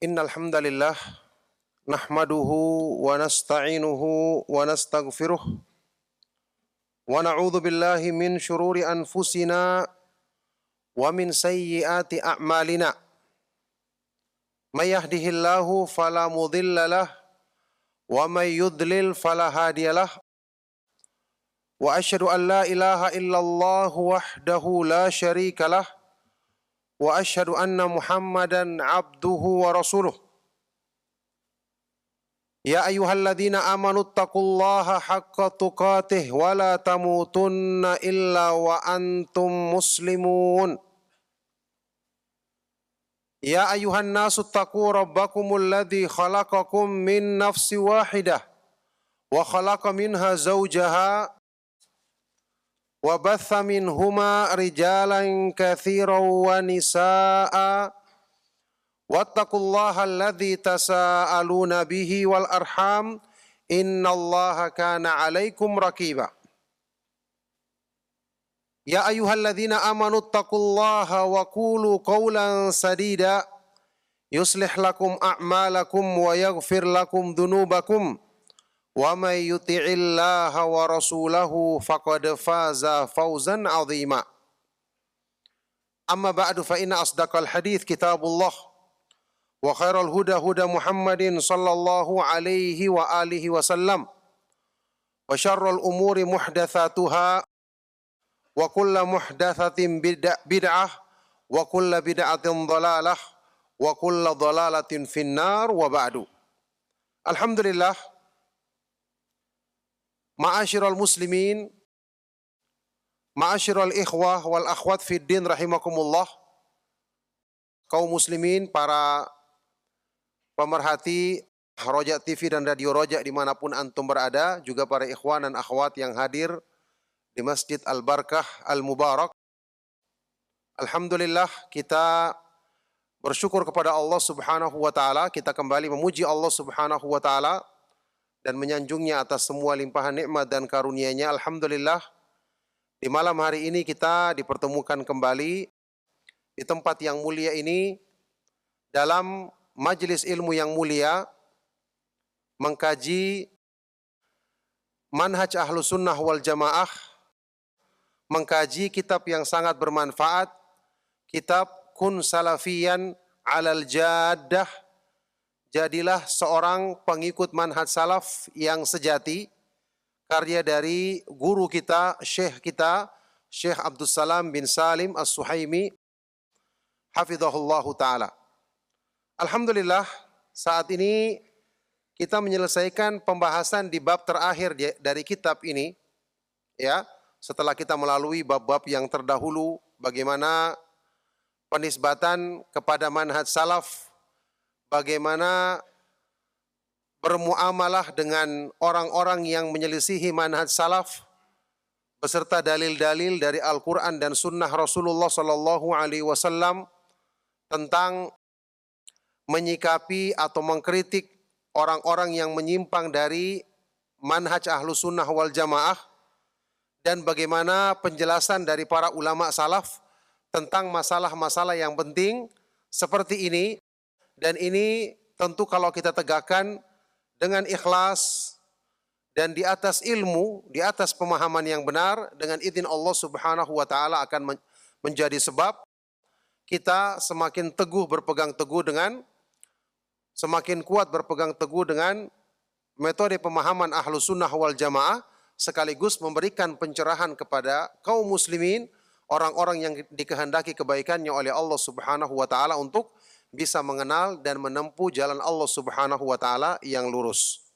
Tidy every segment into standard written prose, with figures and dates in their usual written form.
Innal hamdalillah nahmaduhu wa nasta'inuhu wa nastaghfiruh wa na'udzu billahi min shururi anfusina wa min sayyiati a'malina. May yahdihillahu fala mudhillalah wa may yudlil fala hadiyalah. Wa asyhadu an la ilaha illallah wahdahu la syarikalah wa asyhadu anna Muhammadan abduhu wa rasuluh. Ya ayyuhalladzina amanu taqullaha haqqa tuqatih wa la tamutunna illa wa antum muslimun. Ya ayyuhan nasu taqu rabbakumul ladzi khalaqakum min nafsi wahidah wa khalaqa minha zawjaha wa batha minhuma rijalan katsiran wa nisaa'a. Wattaqullaha alladzi tasaaluna bihi wal arham innallaha kana 'alaikum raqiba. Ya ayyuhalladzina amanu taqullaha wa qulu qawlan sadida yuslih lakum a'malakum wa yaghfir lakum dhunubakum wa may yuti'illaha wa rasulahu faqad faza fawzan 'azima. Amma ba'du fa inna asdaqal hadits kitabullah wa khairal huda huda Muhammadin sallallahu alaihi wa alihi wasallam wa syarrul umuri muhdatsatuha wa kullu muhdatsatin bid'ah wa kullu bid'atin dhalalah wa kullu dhalalatin finnar wa ba'du. Alhamdulillah, ma'asyiral muslimin, ma'asyiral ikhwah wal akhwat fid din rahimakumullah. Kaum muslimin, para pemerhati Roja TV dan Radio Roja dimanapun antum berada, juga para ikhwan dan akhwat yang hadir di Masjid Al-Barkah Al-Mubarak. Alhamdulillah, kita bersyukur kepada Allah Subhanahu wa Ta'ala. Kita kembali memuji Allah Subhanahu wa Ta'ala dan menyanjungnya atas semua limpahan nikmat dan karunia-Nya. Alhamdulillah, di malam hari ini kita dipertemukan kembali di tempat yang mulia ini dalam majelis ilmu yang mulia, mengkaji manhaj Ahlus Sunnah wal Jamaah, mengkaji kitab yang sangat bermanfaat, kitab Kun Salafiyan alal Jaddah, jadilah seorang pengikut manhaj salaf yang sejati, karya dari guru kita, Syekh Abdul Salam bin Salim As-Suhaimi, hafizahullahu ta'ala. Alhamdulillah, saat ini kita menyelesaikan pembahasan di bab terakhir dari kitab ini, ya. Setelah kita melalui bab-bab yang terdahulu, bagaimana penisbatan kepada manhaj salaf, bagaimana bermuamalah dengan orang-orang yang menyelisihi manhaj salaf, beserta dalil-dalil dari Al-Quran dan Sunnah Rasulullah Sallallahu Alaihi Wasallam tentang menyikapi atau mengkritik orang-orang yang menyimpang dari manhaj Ahlus Sunnah wal Jamaah, dan bagaimana penjelasan dari para ulama salaf tentang masalah-masalah yang penting seperti ini. Dan ini tentu kalau kita tegakkan dengan ikhlas dan di atas ilmu, di atas pemahaman yang benar, dengan izin Allah Subhanahu wa Ta'ala akan menjadi sebab kita semakin teguh berpegang teguh dengan, semakin kuat berpegang teguh dengan metode pemahaman Ahlus Sunnah wal Jamaah, sekaligus memberikan pencerahan kepada kaum muslimin, orang-orang yang dikehendaki kebaikannya oleh Allah Subhanahu wa Ta'ala untuk bisa mengenal dan menempuh jalan Allah Subhanahu wa Ta'ala yang lurus.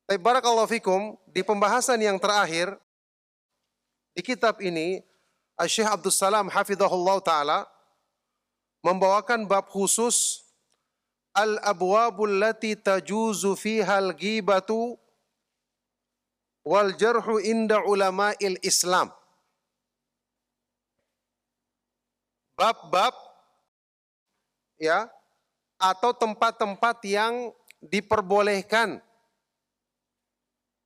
Barakallahu fikum, di pembahasan yang terakhir di kitab ini, Syekh Abdul Salam hafizahullah ta'ala membawakan bab khusus al-abwabul lati tajuzu fiha al-ghibatu wal jarhu inda ulama'il Islam. Bab-bab, ya, atau tempat-tempat yang diperbolehkan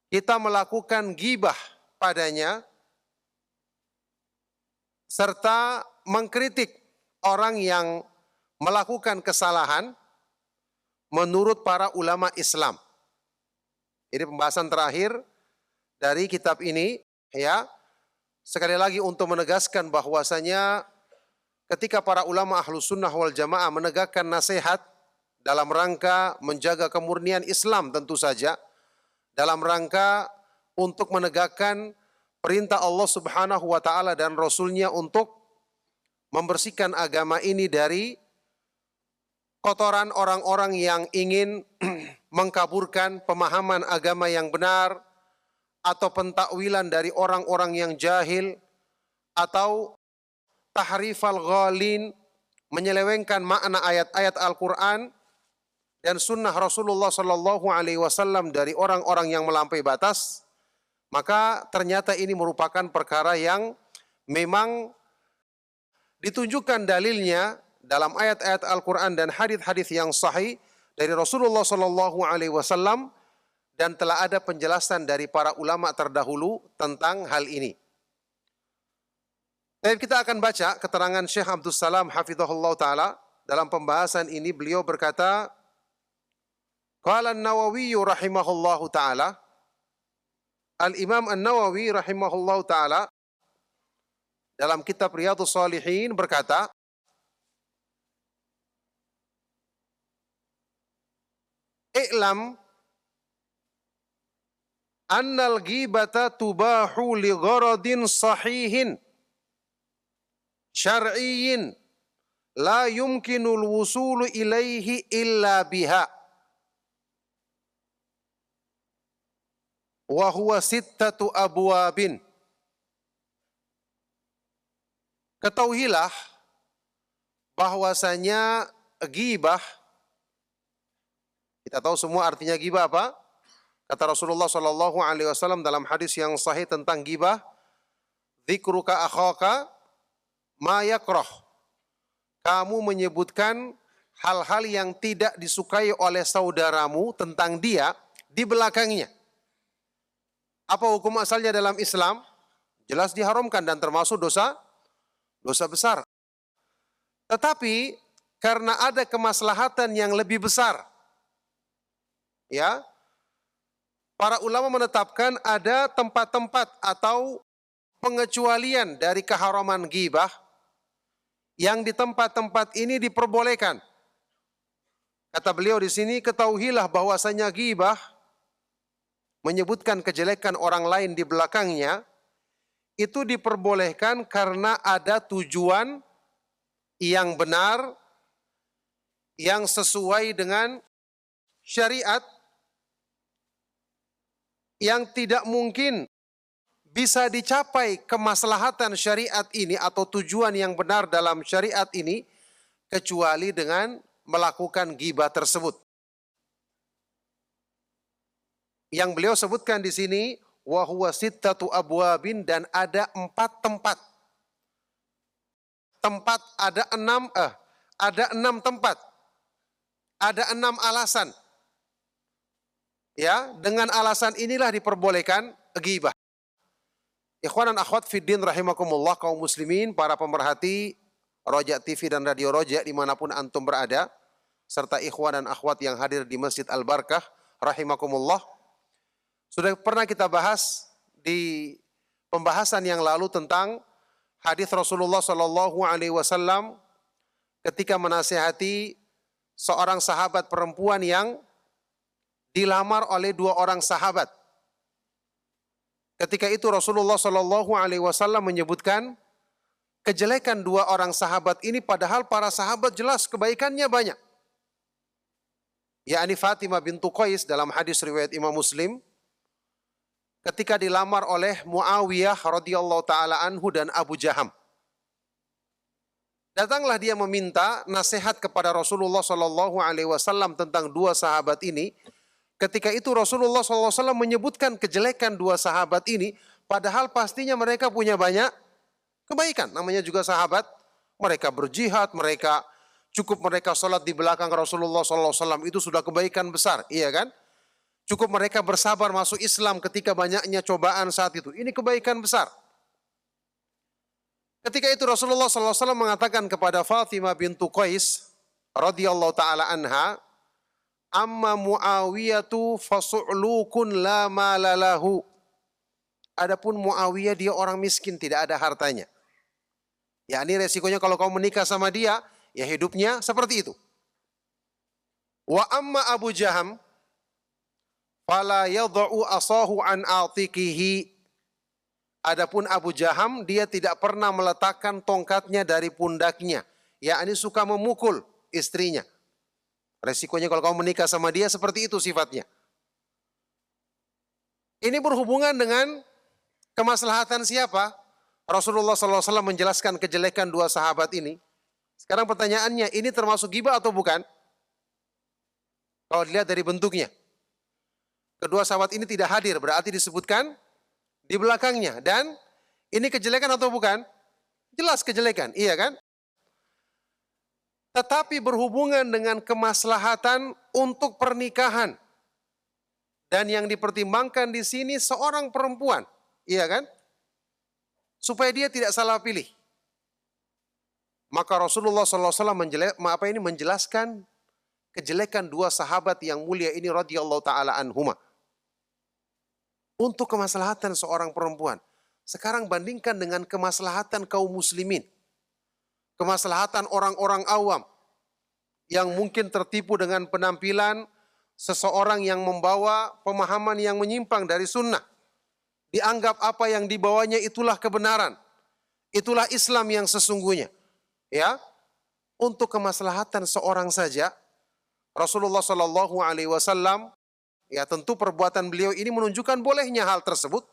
kita melakukan ghibah padanya, serta mengkritik orang yang melakukan kesalahan menurut para ulama Islam. Ini pembahasan terakhir dari kitab ini, ya. Sekali lagi untuk menegaskan bahwasanya ketika para ulama Ahlus Sunnah wal Jamaah menegakkan nasihat dalam rangka menjaga kemurnian Islam tentu saja, dalam rangka untuk menegakkan perintah Allah Subhanahu wa taala dan Rasul-Nya untuk membersihkan agama ini dari kotoran orang-orang yang ingin mengkaburkan pemahaman agama yang benar atau pentakwilan dari orang-orang yang jahil atau tahrifal ghalin, menyelewengkan makna ayat-ayat Al-Quran dan sunnah Rasulullah Sallallahu Alaihi Wasallam dari orang-orang yang melampaui batas, maka ternyata ini merupakan perkara yang memang ditunjukkan dalilnya dalam ayat-ayat Al-Quran dan hadis-hadis yang sahih dari Rasulullah Sallallahu Alaihi Wasallam, dan telah ada penjelasan dari para ulama terdahulu tentang hal ini. Baik, kita akan baca keterangan Syekh Abdul Salam hafizahullah ta'ala. Dalam pembahasan ini beliau berkata, Qala an-Nawawi rahimahullahu ta'ala, Al-Imam An-Nawawi rahimahullahu ta'ala dalam kitab Riyadhus Shalihin berkata, I'lam annal ghibata tubahu li gharadin sahihin syar'iyyin la yumkinul wusulu ilaihi illa biha wa huwa sittatu abwabin. Ketahuilah bahwasanya ghibah, kita tahu semua artinya ghibah apa? Kata Rasulullah Sallallahu Alaihi Wasallam dalam hadis yang sahih tentang ghibah, dzikruka akhaka ma yakrah. Kamu menyebutkan hal-hal yang tidak disukai oleh saudaramu tentang dia di belakangnya. Apa hukum asalnya dalam Islam? Jelas diharamkan dan termasuk dosa besar. Tetapi karena ada kemaslahatan yang lebih besar, ya, para ulama menetapkan ada tempat-tempat atau pengecualian dari keharaman ghibah yang di tempat-tempat ini diperbolehkan. Kata beliau di sini, ketahuilah bahwasanya ghibah, menyebutkan kejelekan orang lain di belakangnya, itu diperbolehkan karena ada tujuan yang benar, yang sesuai dengan syariat, yang tidak mungkin bisa dicapai kemaslahatan syariat ini atau tujuan yang benar dalam syariat ini kecuali dengan melakukan ghibah tersebut. Yang beliau sebutkan di sini, wa huwa sittatu abwabin, dan ada 4 tempat. Ada 6 tempat. Ada 6 alasan. Ya, dengan alasan inilah diperbolehkan ghibah. Ikhwan dan akhwat fiddin rahimakumullah, kaum muslimin, para pemerhati Roja TV dan Radio Roja dimanapun antum berada, serta ikhwan dan akhwat yang hadir di Masjid Al-Barkah rahimakumullah. Sudah pernah kita bahas di pembahasan yang lalu tentang hadis Rasulullah Sallallahu Alaihi Wasallam ketika menasihati seorang sahabat perempuan yang dilamar oleh 2 orang sahabat. Ketika itu Rasulullah Sallallahu Alaihi Wasallam menyebutkan kejelekan 2 orang sahabat ini, padahal para sahabat jelas kebaikannya banyak. Yakni Fatimah bintu Qais dalam hadis riwayat Imam Muslim, ketika dilamar oleh Muawiyah radhiyallahu taala anhu dan Abu Jaham. Datanglah dia meminta nasihat kepada Rasulullah Sallallahu Alaihi Wasallam tentang 2 sahabat ini. Ketika itu Rasulullah SAW menyebutkan kejelekan 2 sahabat ini, padahal pastinya mereka punya banyak kebaikan. Namanya juga sahabat, mereka berjihad, mereka sholat di belakang Rasulullah SAW, itu sudah kebaikan besar, iya kan? Cukup mereka bersabar masuk Islam ketika banyaknya cobaan saat itu. Ini kebaikan besar. Ketika itu Rasulullah SAW mengatakan kepada Fatimah bintu Qais radhiyallahu taala anha, Amma Muawiyatu fasu'lukun la malalahu. Adapun Muawiyah dia orang miskin, tidak ada hartanya. Ya, ini resikonya kalau kamu menikah sama dia, ya hidupnya seperti itu. Wa amma Abu Jaham fala yadha'u asahu an atikihi. Adapun Abu Jaham dia tidak pernah meletakkan tongkatnya dari pundaknya. Ya, ini suka memukul istrinya. Resikonya kalau kamu menikah sama dia seperti itu sifatnya. Ini berhubungan dengan kemaslahatan siapa? Rasulullah SAW menjelaskan kejelekan dua sahabat ini. Sekarang pertanyaannya, ini termasuk ghibah atau bukan? Kalau dilihat dari bentuknya. Kedua sahabat ini tidak hadir, berarti disebutkan di belakangnya. Dan ini kejelekan atau bukan? Jelas kejelekan, iya kan? Tetapi berhubungan dengan kemaslahatan untuk pernikahan. Dan yang dipertimbangkan di sini seorang perempuan, iya kan? Supaya dia tidak salah pilih. Maka Rasulullah SAW menjelaskan kejelekan dua sahabat yang mulia ini radhiyallahu ta'ala anhuma. Untuk kemaslahatan seorang perempuan. Sekarang bandingkan dengan kemaslahatan kaum muslimin. Kemaslahatan orang-orang awam yang mungkin tertipu dengan penampilan seseorang yang membawa pemahaman yang menyimpang dari sunnah. Dianggap apa yang dibawanya itulah kebenaran. Itulah Islam yang sesungguhnya. Ya, untuk kemaslahatan seorang saja, Rasulullah Shallallahu Alaihi Wasallam, ya tentu perbuatan beliau ini menunjukkan bolehnya hal tersebut.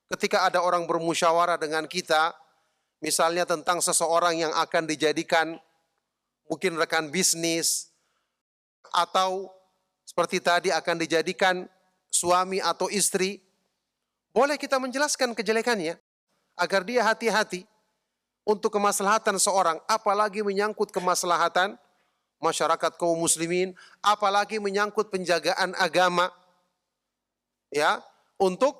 Ketika ada orang bermusyawarah dengan kita, misalnya tentang seseorang yang akan dijadikan mungkin rekan bisnis, atau seperti tadi akan dijadikan suami atau istri, boleh kita menjelaskan kejelekannya, agar dia hati-hati untuk kemaslahatan seorang, apalagi menyangkut kemaslahatan masyarakat kaum muslimin, apalagi menyangkut penjagaan agama, ya, untuk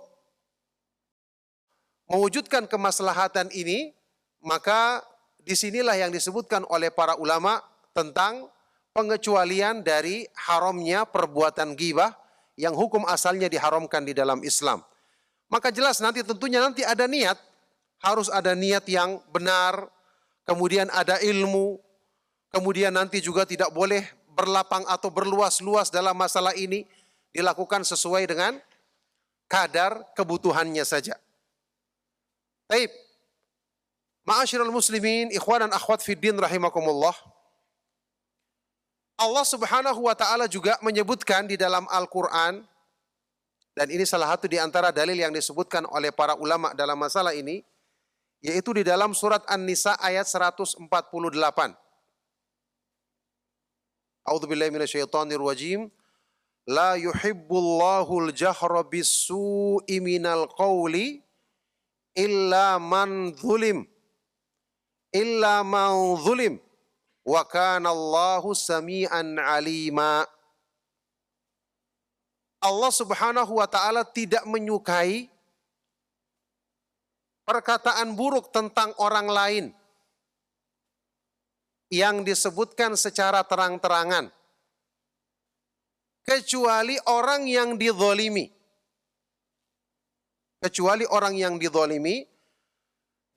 mewujudkan kemaslahatan ini. Maka disinilah yang disebutkan oleh para ulama tentang pengecualian dari haramnya perbuatan ghibah yang hukum asalnya diharamkan di dalam Islam. Maka jelas tentunya nanti ada niat, harus ada niat yang benar, kemudian ada ilmu, kemudian nanti juga tidak boleh berlapang atau berluas-luas dalam masalah ini, dilakukan sesuai dengan kadar kebutuhannya saja. Baik. Ma'asyiral muslimin, ikhwan dan akhwat fiddin rahimakumullah. Allah Subhanahu wa taala juga menyebutkan di dalam Al-Qur'an, dan ini salah satu di antara dalil yang disebutkan oleh para ulama dalam masalah ini, yaitu di dalam surat An-Nisa ayat 148. A'udzubillahi minasyaitonir rajim. La yuhibbullahu al-jahra bis-su'i minal qawli illa man zulim wa kana Allahu sami'an alima. Allah Subhanahu wa taala tidak menyukai perkataan buruk tentang orang lain yang disebutkan secara terang-terangan, kecuali orang yang dizalimi. Kecuali orang yang dizalimi,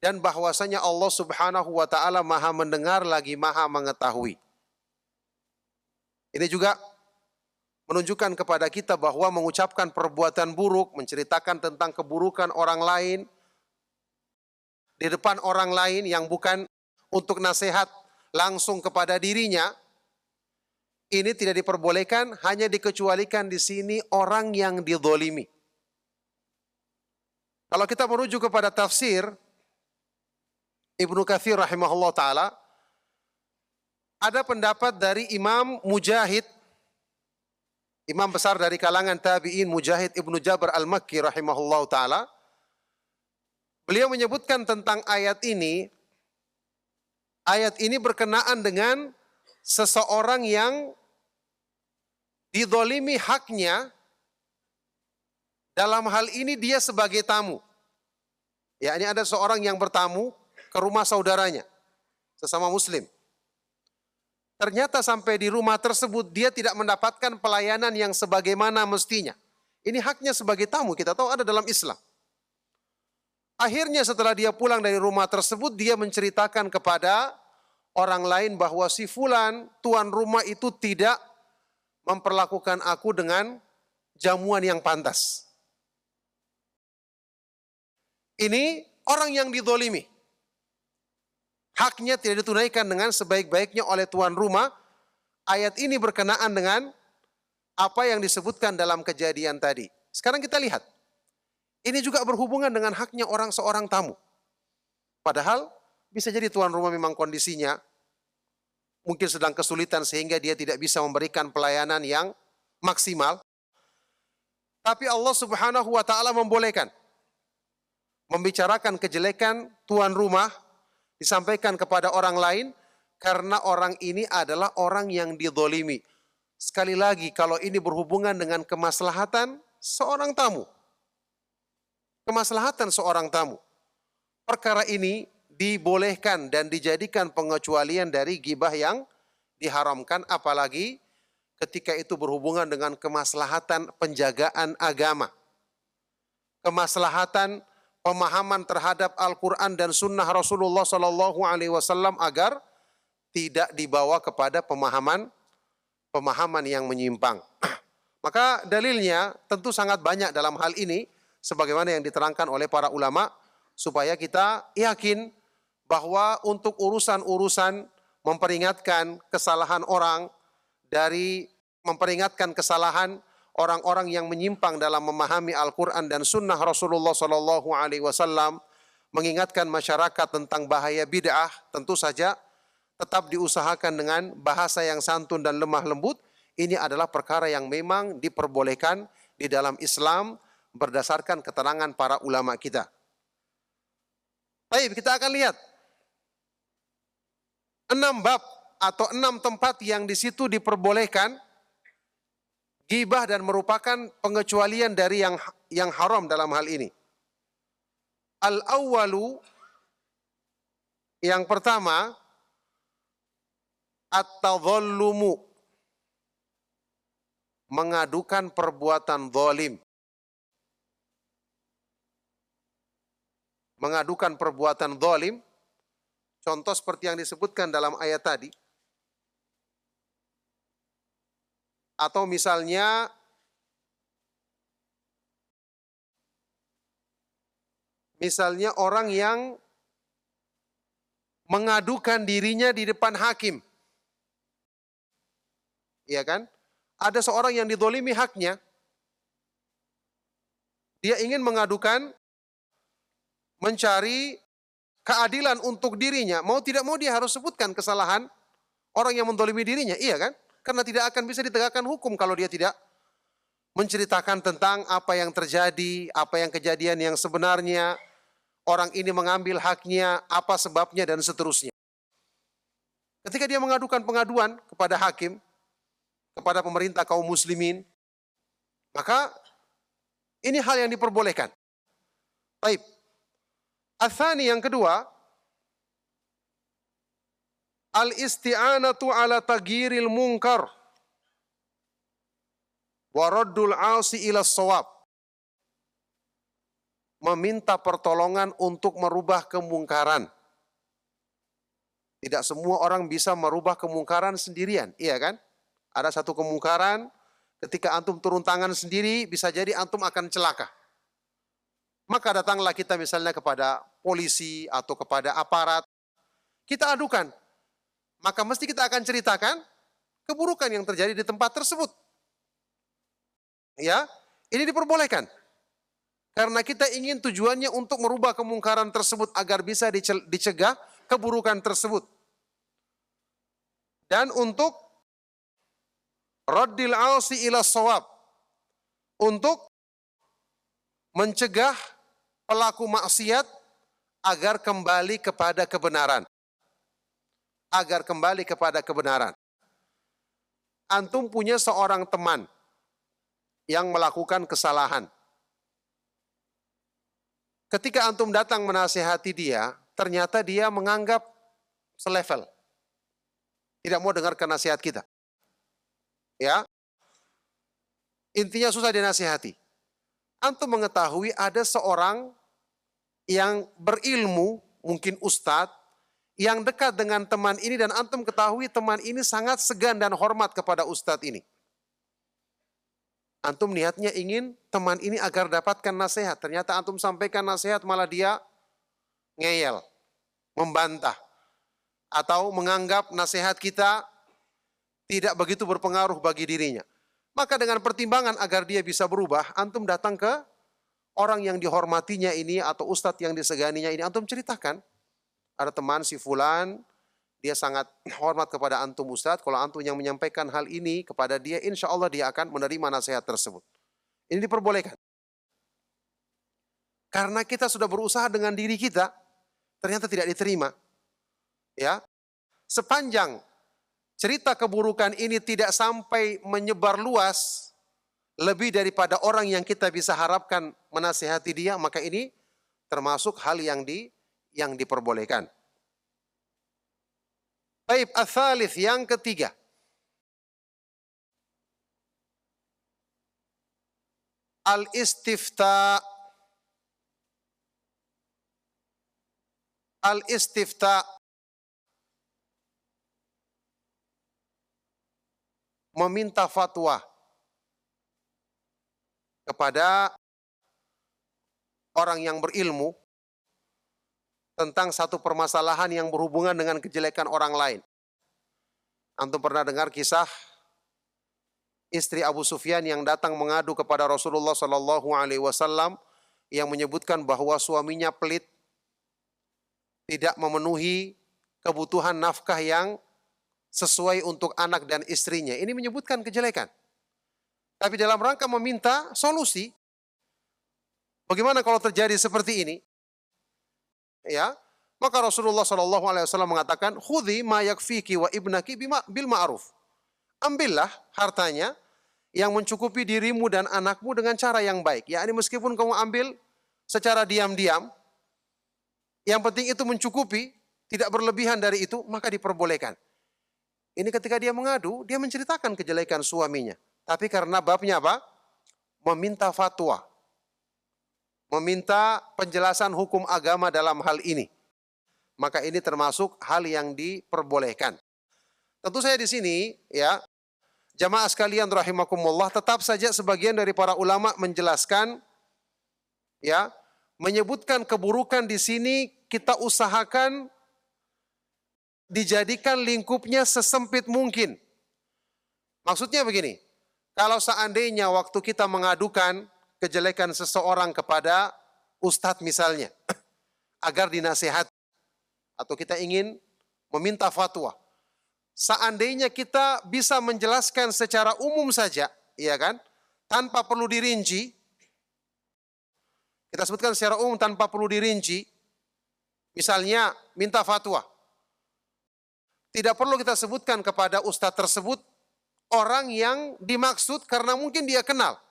dan bahwasanya Allah Subhanahu wa taala Maha mendengar lagi Maha mengetahui. Ini juga menunjukkan kepada kita bahwa mengucapkan perbuatan buruk, menceritakan tentang keburukan orang lain di depan orang lain yang bukan untuk nasihat langsung kepada dirinya, ini tidak diperbolehkan, hanya dikecualikan di sini orang yang dizalimi. Kalau kita merujuk kepada tafsir Ibnu Katsir rahimahullah ta'ala, ada pendapat dari Imam Mujahid, imam besar dari kalangan tabi'in, Mujahid Ibnu Jabr al-Makki rahimahullah ta'ala. Beliau menyebutkan tentang ayat ini berkenaan dengan seseorang yang dizalimi haknya, dalam hal ini dia sebagai tamu. Ya, ini ada seorang yang bertamu ke rumah saudaranya, sesama muslim. ternyata sampai di rumah tersebut dia tidak mendapatkan pelayanan yang sebagaimana mestinya. Ini haknya sebagai tamu, kita tahu ada dalam Islam. Akhirnya setelah dia pulang dari rumah tersebut, dia menceritakan kepada orang lain bahwa si fulan, tuan rumah itu tidak memperlakukan aku dengan jamuan yang pantas. Ini orang yang dizolimi. Haknya tidak ditunaikan dengan sebaik-baiknya oleh tuan rumah. Ayat ini berkenaan dengan apa yang disebutkan dalam kejadian tadi. Sekarang kita lihat. Ini juga berhubungan dengan haknya seorang tamu. Padahal bisa jadi tuan rumah memang kondisinya mungkin sedang kesulitan sehingga dia tidak bisa memberikan pelayanan yang maksimal. Tapi Allah Subhanahu wa taala membolehkan membicarakan kejelekan tuan rumah disampaikan kepada orang lain karena orang ini adalah orang yang dizolimi. Sekali lagi, kalau ini berhubungan dengan kemaslahatan seorang tamu. Kemaslahatan seorang tamu. Perkara ini dibolehkan dan dijadikan pengecualian dari ghibah yang diharamkan, apalagi ketika itu berhubungan dengan kemaslahatan penjagaan agama. Kemaslahatan pemahaman terhadap Al-Quran dan Sunnah Rasulullah Sallallahu Alaihi Wasallam agar tidak dibawa kepada pemahaman yang menyimpang. Maka dalilnya tentu sangat banyak dalam hal ini, sebagaimana yang diterangkan oleh para ulama, supaya kita yakin bahwa untuk urusan-urusan memperingatkan kesalahan orang, dari memperingatkan kesalahan orang-orang yang menyimpang dalam memahami Al-Quran dan Sunnah Rasulullah Sallallahu Alaihi Wasallam, mengingatkan masyarakat tentang bahaya bid'ah, tentu saja tetap diusahakan dengan bahasa yang santun dan lemah lembut. Ini adalah perkara yang memang diperbolehkan di dalam Islam berdasarkan keterangan para ulama kita. Baik, kita akan lihat 6 bab atau 6 tempat yang di situ diperbolehkan ghibah dan merupakan pengecualian dari yang haram dalam hal ini. Al-awwalu, yang pertama, at-tadhallumu, mengadukan perbuatan zalim. Mengadukan perbuatan zalim, contoh seperti yang disebutkan dalam ayat tadi. Atau misalnya orang yang mengadukan dirinya di depan hakim. Iya kan? Ada seorang yang dizolimi haknya. Dia ingin mengadukan, mencari keadilan untuk dirinya. Mau tidak mau dia harus sebutkan kesalahan orang yang menzolimi dirinya. Iya kan? Karena tidak akan bisa ditegakkan hukum kalau dia tidak menceritakan tentang apa yang terjadi, apa yang kejadian yang sebenarnya, orang ini mengambil haknya, apa sebabnya, dan seterusnya. Ketika dia mengadukan pengaduan kepada hakim, kepada pemerintah kaum muslimin, maka ini hal yang diperbolehkan. Baik. Atsani, yang kedua, al-isti'anatu ala taghyiril munkar wa raddul 'asi ila shawab. Meminta pertolongan untuk merubah kemungkaran. Tidak semua orang bisa merubah kemungkaran sendirian, iya kan? Ada satu kemungkaran, ketika antum turun tangan sendiri, bisa jadi antum akan celaka. Maka datanglah kita misalnya kepada polisi atau kepada aparat, kita adukan. Maka mesti kita akan ceritakan keburukan yang terjadi di tempat tersebut. Ya, ini diperbolehkan. Karena kita ingin tujuannya untuk merubah kemungkaran tersebut agar bisa dicegah keburukan tersebut. Dan untuk raddil 'asi ila shawab, untuk mencegah pelaku maksiat agar kembali kepada kebenaran. Agar kembali kepada kebenaran. Antum punya seorang teman yang melakukan kesalahan. Ketika antum datang menasihati dia, ternyata dia menganggap selevel. tidak mau dengarkan nasihat kita. Ya, intinya susah dinasihati. Antum mengetahui ada seorang yang berilmu, mungkin ustadz, yang dekat dengan teman ini dan antum ketahui teman ini sangat segan dan hormat kepada ustadz ini. Antum niatnya ingin teman ini agar dapatkan nasihat. Ternyata antum sampaikan nasihat malah dia ngeyel, membantah, atau menganggap nasihat kita tidak begitu berpengaruh bagi dirinya. Maka dengan pertimbangan agar dia bisa berubah, antum datang ke orang yang dihormatinya ini atau ustadz yang diseganinya ini, antum ceritakan. Ada teman si fulan, dia sangat hormat kepada antum ustadz, kalau antum yang menyampaikan hal ini kepada dia, insya Allah dia akan menerima nasihat tersebut. Ini diperbolehkan. Karena kita sudah berusaha dengan diri kita, ternyata tidak diterima. Ya, sepanjang cerita keburukan ini tidak sampai menyebar luas, lebih daripada orang yang kita bisa harapkan menasihati dia, maka ini termasuk hal yang diperbolehkan. Baik, ats-tsalits, yang ketiga. Al-istifta. Al-istifta, meminta fatwa kepada orang yang berilmu tentang satu permasalahan yang berhubungan dengan kejelekan orang lain. Antum pernah dengar kisah istri Abu Sufyan yang datang mengadu kepada Rasulullah SAW yang menyebutkan bahwa suaminya pelit, tidak memenuhi kebutuhan nafkah yang sesuai untuk anak dan istrinya. Ini menyebutkan kejelekan. Tapi dalam rangka meminta solusi, bagaimana kalau terjadi seperti ini? Ya, maka Rasulullah SAW mengatakan, khudhi ma yakfiki wa ibnaki bil ma'ruf. Ambillah hartanya yang mencukupi dirimu dan anakmu dengan cara yang baik. Ya, ini meskipun kamu ambil secara diam-diam, yang penting itu mencukupi, tidak berlebihan dari itu, maka diperbolehkan. Ini ketika dia mengadu, dia menceritakan kejelekan suaminya. Tapi karena babnya apa? Meminta fatwa. Meminta penjelasan hukum agama dalam hal ini. Maka ini termasuk hal yang diperbolehkan. Tentu saya di sini, ya, jamaah sekalian rahimakumullah, tetap saja sebagian dari para ulama menjelaskan, ya, menyebutkan keburukan di sini kita usahakan dijadikan lingkupnya sesempit mungkin. Maksudnya begini, kalau seandainya waktu kita mengadukan kejelekan seseorang kepada ustadz misalnya, agar dinasihat, atau kita ingin meminta fatwa, seandainya kita bisa menjelaskan secara umum saja, ya kan, tanpa perlu dirinci, kita sebutkan secara umum tanpa perlu dirinci, misalnya minta fatwa. Tidak perlu kita sebutkan kepada ustadz tersebut orang yang dimaksud karena mungkin dia kenal.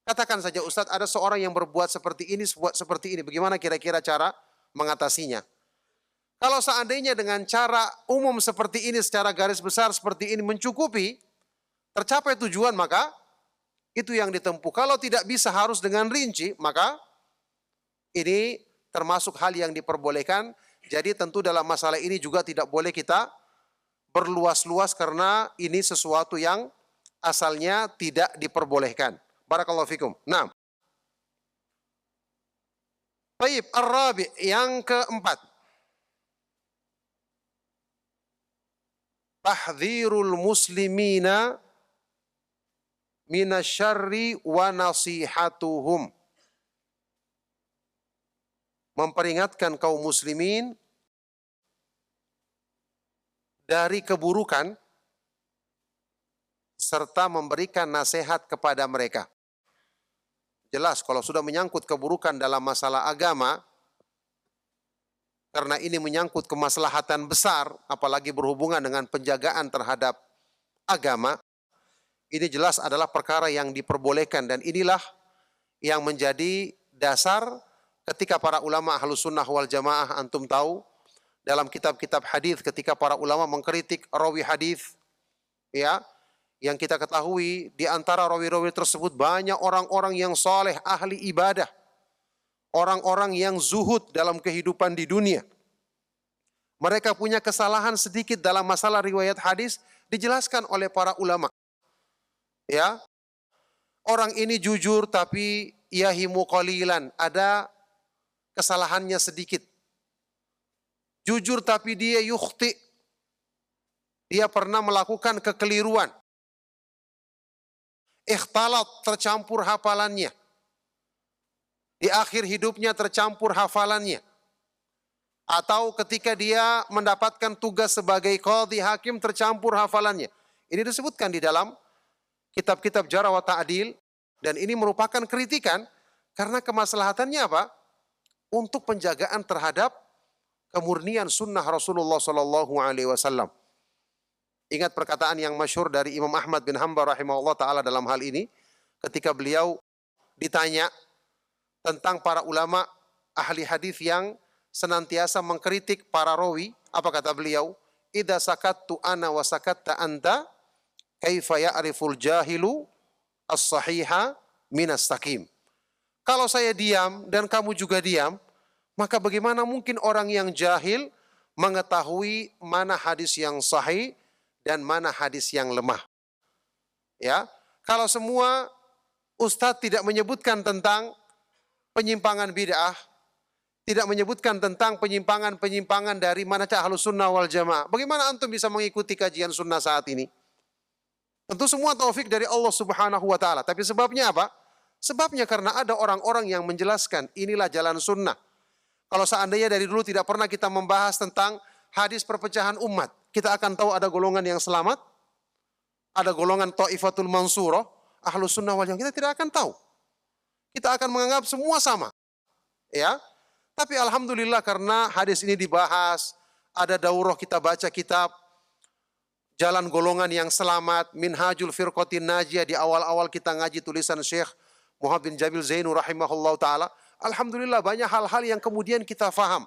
Katakan saja, ustadz, ada seorang yang berbuat seperti ini, bagaimana kira-kira cara mengatasinya? Kalau seandainya dengan cara umum seperti ini, secara garis besar seperti ini mencukupi, tercapai tujuan, maka itu yang ditempuh. Kalau tidak bisa harus dengan rinci, maka ini termasuk hal yang diperbolehkan. Jadi tentu dalam masalah ini juga tidak boleh kita berluas-luas karena ini sesuatu yang asalnya tidak diperbolehkan. Barakallahu fikum. Nah, baik, ar-rabi', yang keempat. Tahdhirul muslimina minasyarri wa nasihatuhum. Memperingatkan kaum muslimin dari keburukan serta memberikan nasihat kepada mereka. Jelas kalau sudah menyangkut keburukan dalam masalah agama, karena ini menyangkut kemaslahatan besar, apalagi berhubungan dengan penjagaan terhadap agama, ini jelas adalah perkara yang diperbolehkan, dan inilah yang menjadi dasar ketika para ulama Ahlus Sunnah wal Jamaah, antum tahu, dalam kitab-kitab hadis ketika para ulama mengkritik rawi hadis, ya, yang kita ketahui di antara rawi-rawi tersebut banyak orang-orang yang soleh, ahli ibadah, orang-orang yang zuhud dalam kehidupan di dunia. Mereka punya kesalahan sedikit dalam masalah riwayat hadis, dijelaskan oleh para ulama. Ya, orang ini jujur tapi yahimu qalilan, ada kesalahannya sedikit. Jujur tapi dia yukhti, dia pernah melakukan kekeliruan. Ikhtalat, tercampur hafalannya. Di akhir hidupnya tercampur hafalannya. Atau ketika dia mendapatkan tugas sebagai qadhi hakim tercampur hafalannya. Ini disebutkan di dalam kitab-kitab jarh wa ta'dil, dan ini merupakan kritikan karena kemaslahatannya apa? Untuk penjagaan terhadap kemurnian sunnah Rasulullah sallallahu alaihi wasallam. Ingat perkataan yang masyhur dari Imam Ahmad bin Hanbal rahimahullah taala dalam hal ini, ketika beliau ditanya tentang para ulama ahli hadis yang senantiasa mengkritik para rawi, apa kata beliau? Idza sakattu ana wa sakatta anta, kaifa ya'riful jahilu as-sahiha minas saqim. Kalau saya diam dan kamu juga diam, maka bagaimana mungkin orang yang jahil mengetahui mana hadis yang sahih dan mana hadis yang lemah? Ya, kalau semua ustadz tidak menyebutkan tentang penyimpangan bid'ah, tidak menyebutkan tentang penyimpangan-penyimpangan dari manhaj Ahlus Sunnah wal Jamaah, bagaimana antum bisa mengikuti kajian sunnah saat ini? Tentu semua taufik dari Allah Subhanahu wa taala. Tapi sebabnya apa? Sebabnya karena ada orang-orang yang menjelaskan inilah jalan sunnah. Kalau seandainya dari dulu tidak pernah kita membahas tentang hadis perpecahan umat, kita akan tahu ada golongan yang selamat, ada golongan Thaifatul Mansurah, Ahlus Sunnah wal Jamaah, kita tidak akan tahu. Kita akan menganggap semua sama. Ya. Tapi alhamdulillah karena hadis ini dibahas, ada daurah kita baca kitab Jalan Golongan yang Selamat, Minhajul Firqatin Najiyah, di awal-awal kita ngaji tulisan Syekh Muhammad bin Jabil Zainu rahimahullah ta'ala. Alhamdulillah banyak hal-hal yang kemudian kita faham.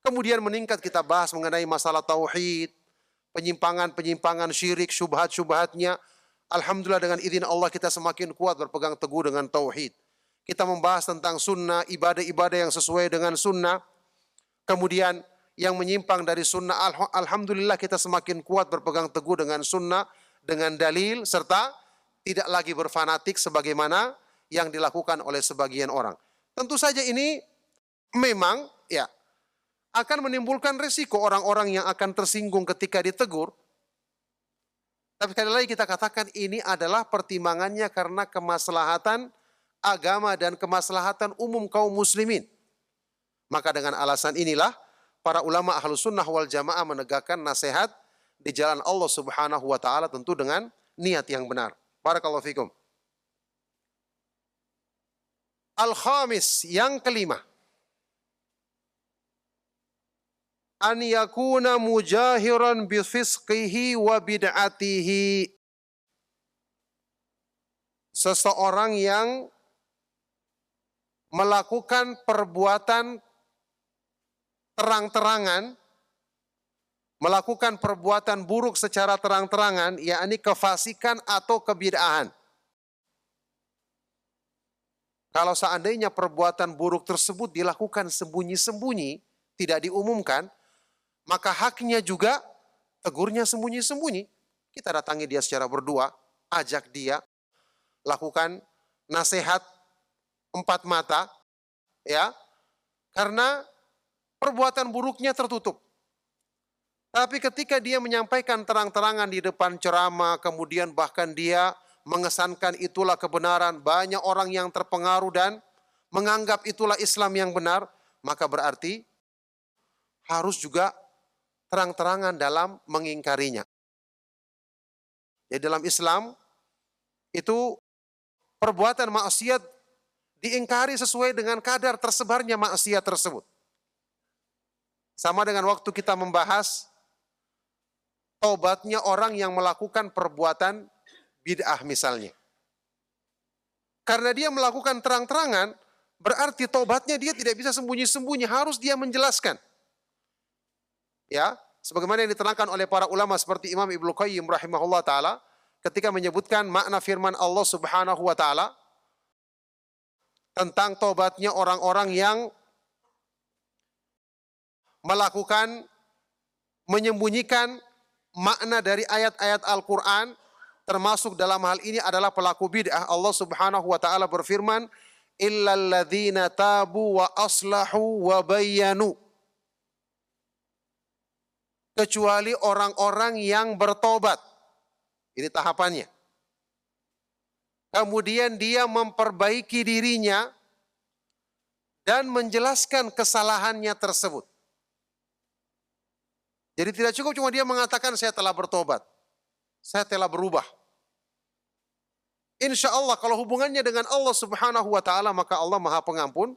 Kemudian meningkat kita bahas mengenai masalah tauhid, penyimpangan-penyimpangan syirik, syubhat-syubhatnya. Alhamdulillah dengan izin Allah kita semakin kuat berpegang teguh dengan tauhid. Kita membahas tentang sunnah, ibadah-ibadah yang sesuai dengan sunnah. Kemudian yang menyimpang dari sunnah, alhamdulillah kita semakin kuat berpegang teguh dengan sunnah, dengan dalil, serta tidak lagi berfanatik sebagaimana yang dilakukan oleh sebagian orang. Tentu saja ini memang ya akan menimbulkan risiko orang-orang yang akan tersinggung ketika ditegur. Tapi sekali lagi kita katakan ini adalah pertimbangannya karena kemaslahatan agama dan kemaslahatan umum kaum muslimin. Maka dengan alasan inilah para ulama Ahlus Sunnah wal Jamaah menegakkan nasihat di jalan Allah Subhanahu wa taala, tentu dengan niat yang benar. Barakallahu fikum. Al-khamis, yang kelima, an yakuna mujahiran bi fisqihi wa bid'atihi. Seseorang yang melakukan perbuatan terang-terangan, melakukan perbuatan buruk secara terang-terangan, yakni kefasikan atau kebid'ahan. Kalau seandainya perbuatan buruk tersebut dilakukan sembunyi-sembunyi, tidak diumumkan, maka haknya juga tegurnya sembunyi-sembunyi. Kita datangi dia secara berdua, ajak dia, lakukan nasihat 4 mata, ya, karena perbuatan buruknya tertutup. Tapi ketika dia menyampaikan terang-terangan di depan ceramah, kemudian bahkan dia mengesankan itulah kebenaran, banyak orang yang terpengaruh dan menganggap itulah Islam yang benar, maka berarti harus juga terang-terangan dalam mengingkarinya. Jadi dalam Islam itu perbuatan maksiat diingkari sesuai dengan kadar tersebarnya maksiat tersebut. Sama dengan waktu kita membahas taubatnya orang yang melakukan perbuatan bid'ah misalnya. Karena dia melakukan terang-terangan, berarti taubatnya dia tidak bisa sembunyi-sembunyi, harus dia menjelaskan. Ya, sebagaimana yang diterangkan oleh para ulama seperti Imam Ibnu Qayyim rahimahullah taala ketika menyebutkan makna firman Allah Subhanahu wa taala tentang tobatnya orang-orang yang melakukan menyembunyikan makna dari ayat-ayat Al-Qur'an, termasuk dalam hal ini adalah pelaku bid'ah. Allah Subhanahu wa taala berfirman, "Illal ladzina tabu wa aslahu wa bayyanu." Kecuali orang-orang yang bertobat. Ini tahapannya. Kemudian dia memperbaiki dirinya dan menjelaskan kesalahannya tersebut. Jadi tidak cukup cuma dia mengatakan saya telah bertobat, saya telah berubah. Insya Allah kalau hubungannya dengan Allah Subhanahu wa taala maka Allah Maha Pengampun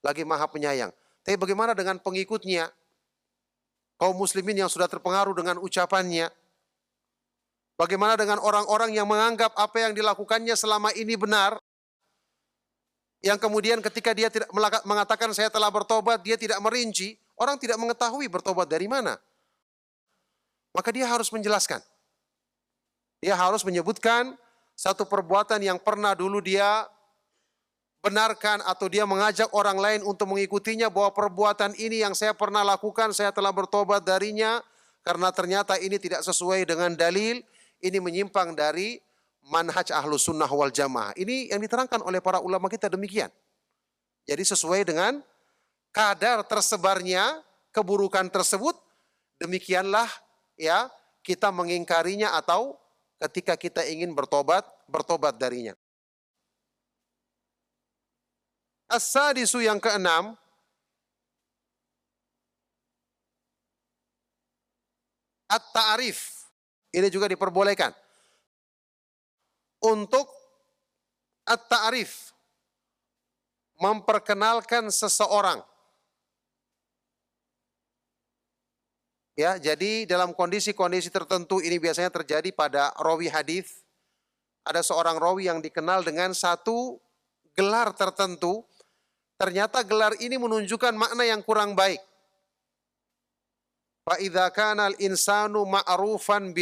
lagi Maha Penyayang. Tapi bagaimana dengan pengikutnya? Kaum muslimin yang sudah terpengaruh dengan ucapannya. Bagaimana dengan orang-orang yang menganggap apa yang dilakukannya selama ini benar, yang kemudian ketika dia tidak mengatakan saya telah bertobat, dia tidak merinci, orang tidak mengetahui bertobat dari mana. Maka dia harus menjelaskan. Dia harus menyebutkan satu perbuatan yang pernah dulu dia benarkan atau dia mengajak orang lain untuk mengikutinya, bahwa perbuatan ini yang saya pernah lakukan, saya telah bertobat darinya, karena ternyata ini tidak sesuai dengan dalil, ini menyimpang dari manhaj Ahlus Sunnah wal Jamaah. Ini yang diterangkan oleh para ulama kita demikian. Jadi sesuai dengan kadar tersebarnya keburukan tersebut, demikianlah ya kita mengingkarinya atau ketika kita ingin bertobat darinya. As-sadisu yang keenam, at-ta'rif. Ini juga diperbolehkan. Untuk at-ta'rif, memperkenalkan seseorang. Ya, jadi dalam kondisi-kondisi tertentu ini biasanya terjadi pada rawi hadis. Ada seorang rawi yang dikenal dengan satu gelar tertentu. Ternyata gelar ini menunjukkan makna yang kurang baik. Fa idza kana al-insanu ma'rufan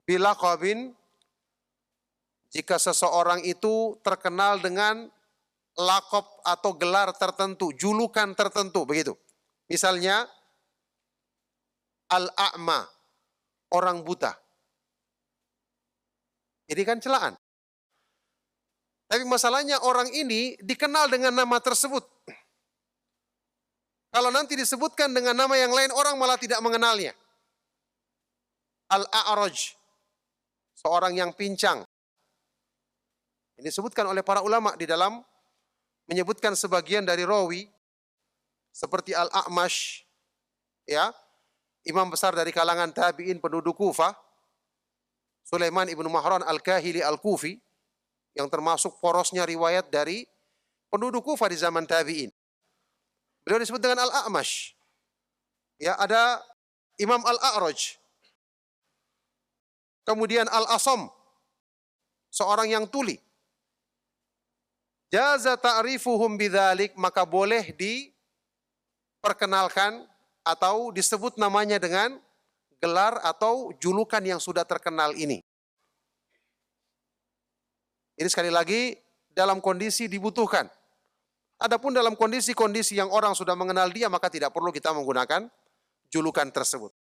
bilaqabin, jika seseorang itu terkenal dengan laqab atau gelar tertentu, julukan tertentu begitu. Misalnya al-a'ma, orang buta. Ini kan celaan. Tapi masalahnya orang ini dikenal dengan nama tersebut. Kalau nanti disebutkan dengan nama yang lain, orang malah tidak mengenalnya. Al-A'raj, seorang yang pincang. Ini disebutkan oleh para ulama di dalam menyebutkan sebagian dari rawi, seperti Al-A'mash, ya, imam besar dari kalangan tabi'in penduduk Kufah, Sulaiman ibnu Mahran Al-Kahili Al-Kufi, yang termasuk porosnya riwayat dari penduduk Kufah di zaman tabi'in. Beliau disebut dengan Al-A'mash. Ya, ada Imam Al-A'raj. Kemudian Al-Asam, seorang yang tuli. Jaza ta'rifuhum bidzalik, maka boleh diperkenalkan atau disebut namanya dengan gelar atau julukan yang sudah terkenal ini. Ini sekali lagi dalam kondisi dibutuhkan. Adapun dalam kondisi-kondisi yang orang sudah mengenal dia, maka tidak perlu kita menggunakan julukan tersebut.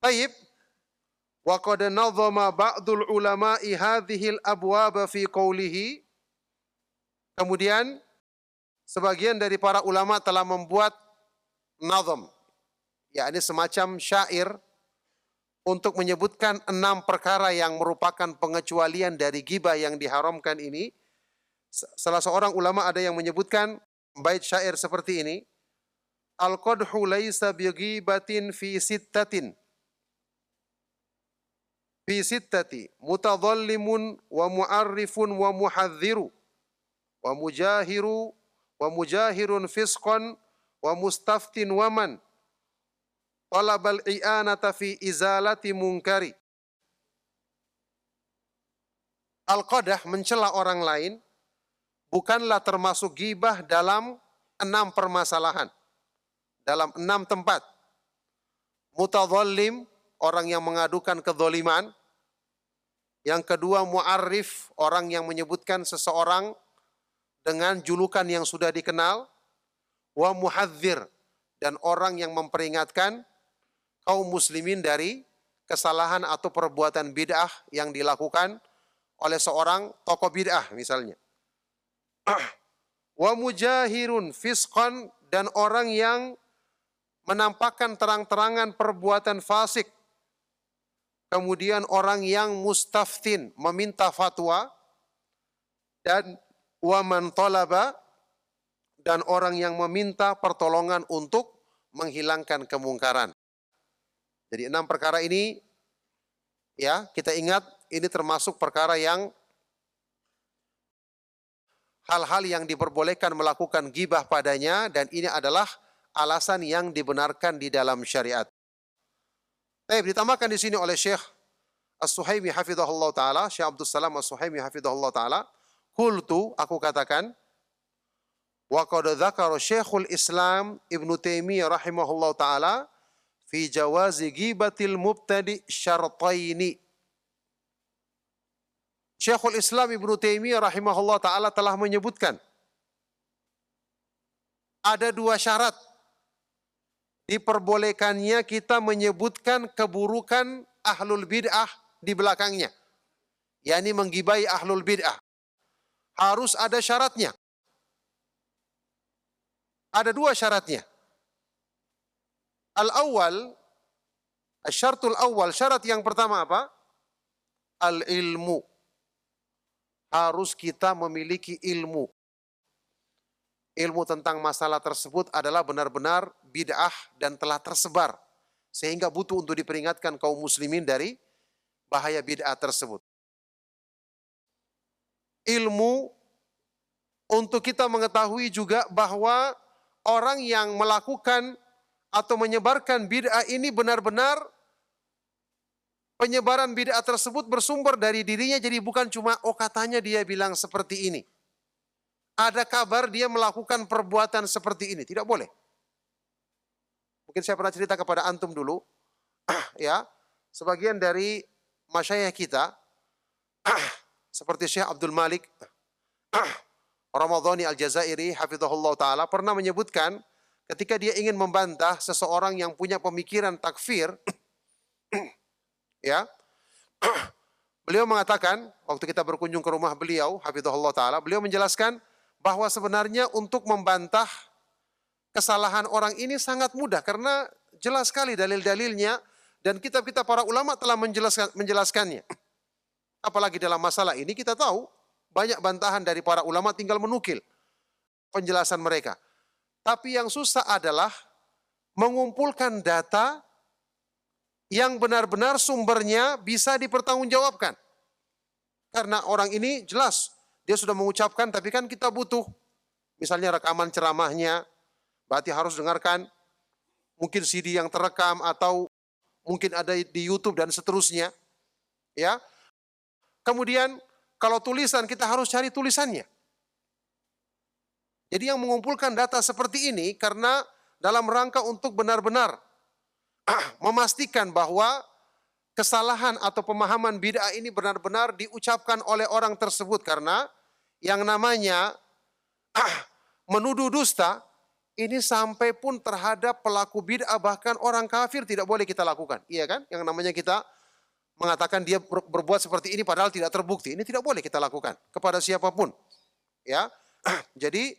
Baik. Wa qad nadhama ba'dul ulama'i hadhil abwaba fi qawlihi. Kemudian sebagian dari para ulama telah membuat nazam, yakni semacam syair untuk menyebutkan 6 perkara yang merupakan pengecualian dari ghibah yang diharamkan ini. Salah seorang ulama ada yang menyebutkan bait syair seperti ini. Al-qadhu laisa bighibatin fi sittati mutadhallimun wa mu'arrifun wa muhadziru wa mujahirun fisqan wa mustaftin wa man talabal i'anata fi izalati munkari. Al-qadah, mencela orang lain, bukanlah termasuk ghibah dalam 6 permasalahan. dalam 6 tempat. Mutadzalim, orang yang mengadukan kedzaliman. Yang kedua, mu'arrif, orang yang menyebutkan seseorang dengan julukan yang sudah dikenal. Wa muhadzir, dan orang yang memperingatkan kaum muslimin dari kesalahan atau perbuatan bid'ah yang dilakukan oleh seorang tokoh bid'ah misalnya. Wa mujahirun fisqan, dan orang yang menampakkan terang-terangan perbuatan fasik. Kemudian orang yang mustaftin, meminta fatwa. Dan wa man talaba, dan orang yang meminta pertolongan untuk menghilangkan kemungkaran. Jadi 6 perkara ini, ya, kita ingat ini termasuk perkara yang hal-hal yang diperbolehkan melakukan ghibah padanya, dan ini adalah alasan yang dibenarkan di dalam syariat. Ditambahkan di sini oleh Syekh As-Suhaimi hafizahullah taala, Syekh Abdul Salam As-Suhaimi hafizahullah taala, qultu, aku katakan, wa qad dzakara Syekhul Islam Ibnu Taimiyah rahimahullah taala fi jawazi ghibatil mubtadi syartaini. Syekhul Islam Ibnu Taimiyah rahimahullah taala telah menyebutkan ada 2 syarat diperbolehkannya kita menyebutkan keburukan ahlul bid'ah di belakangnya, yakni menggibai ahlul bid'ah. Harus ada syaratnya. Ada 2 syaratnya. Al-awwal, asyartul awwal, syarat yang pertama apa? Al-ilmu. Harus kita memiliki ilmu. Ilmu tentang masalah tersebut adalah benar-benar bid'ah dan telah tersebar. Sehingga butuh untuk diperingatkan kaum muslimin dari bahaya bid'ah tersebut. Ilmu untuk kita mengetahui juga bahwa orang yang melakukan atau menyebarkan bid'ah ini benar-benar penyebaran bid'ah tersebut bersumber dari dirinya, jadi bukan cuma katanya dia bilang seperti ini. Ada kabar dia melakukan perbuatan seperti ini, tidak boleh. Mungkin saya pernah cerita kepada antum dulu, ya, sebagian dari masyayikh kita, seperti Syekh Abdul Malik Ramadhani Al-Jazairi hafizahullah taala, pernah menyebutkan ketika dia ingin membantah seseorang yang punya pemikiran takfir, ya, beliau mengatakan, waktu kita berkunjung ke rumah beliau hafizahullah taala, beliau menjelaskan bahwa sebenarnya untuk membantah kesalahan orang ini sangat mudah, karena jelas sekali dalil-dalilnya dan kitab-kitab para ulama telah menjelaskannya. Apalagi dalam masalah ini kita tahu banyak bantahan dari para ulama, tinggal menukil penjelasan mereka. Tapi yang susah adalah mengumpulkan data yang benar-benar sumbernya bisa dipertanggungjawabkan. Karena orang ini jelas dia sudah mengucapkan, tapi kan kita butuh misalnya rekaman ceramahnya, berarti harus dengarkan mungkin CD yang terekam atau mungkin ada di YouTube dan seterusnya. Ya. Kemudian kalau tulisan kita harus cari tulisannya. Jadi yang mengumpulkan data seperti ini karena dalam rangka untuk benar-benar memastikan bahwa kesalahan atau pemahaman bid'ah ini benar-benar diucapkan oleh orang tersebut, karena yang namanya menuduh dusta ini sampai pun terhadap pelaku bid'ah, bahkan orang kafir tidak boleh kita lakukan. Iya kan? Yang namanya kita mengatakan dia berbuat seperti ini padahal tidak terbukti. Ini tidak boleh kita lakukan kepada siapapun. Ya. Jadi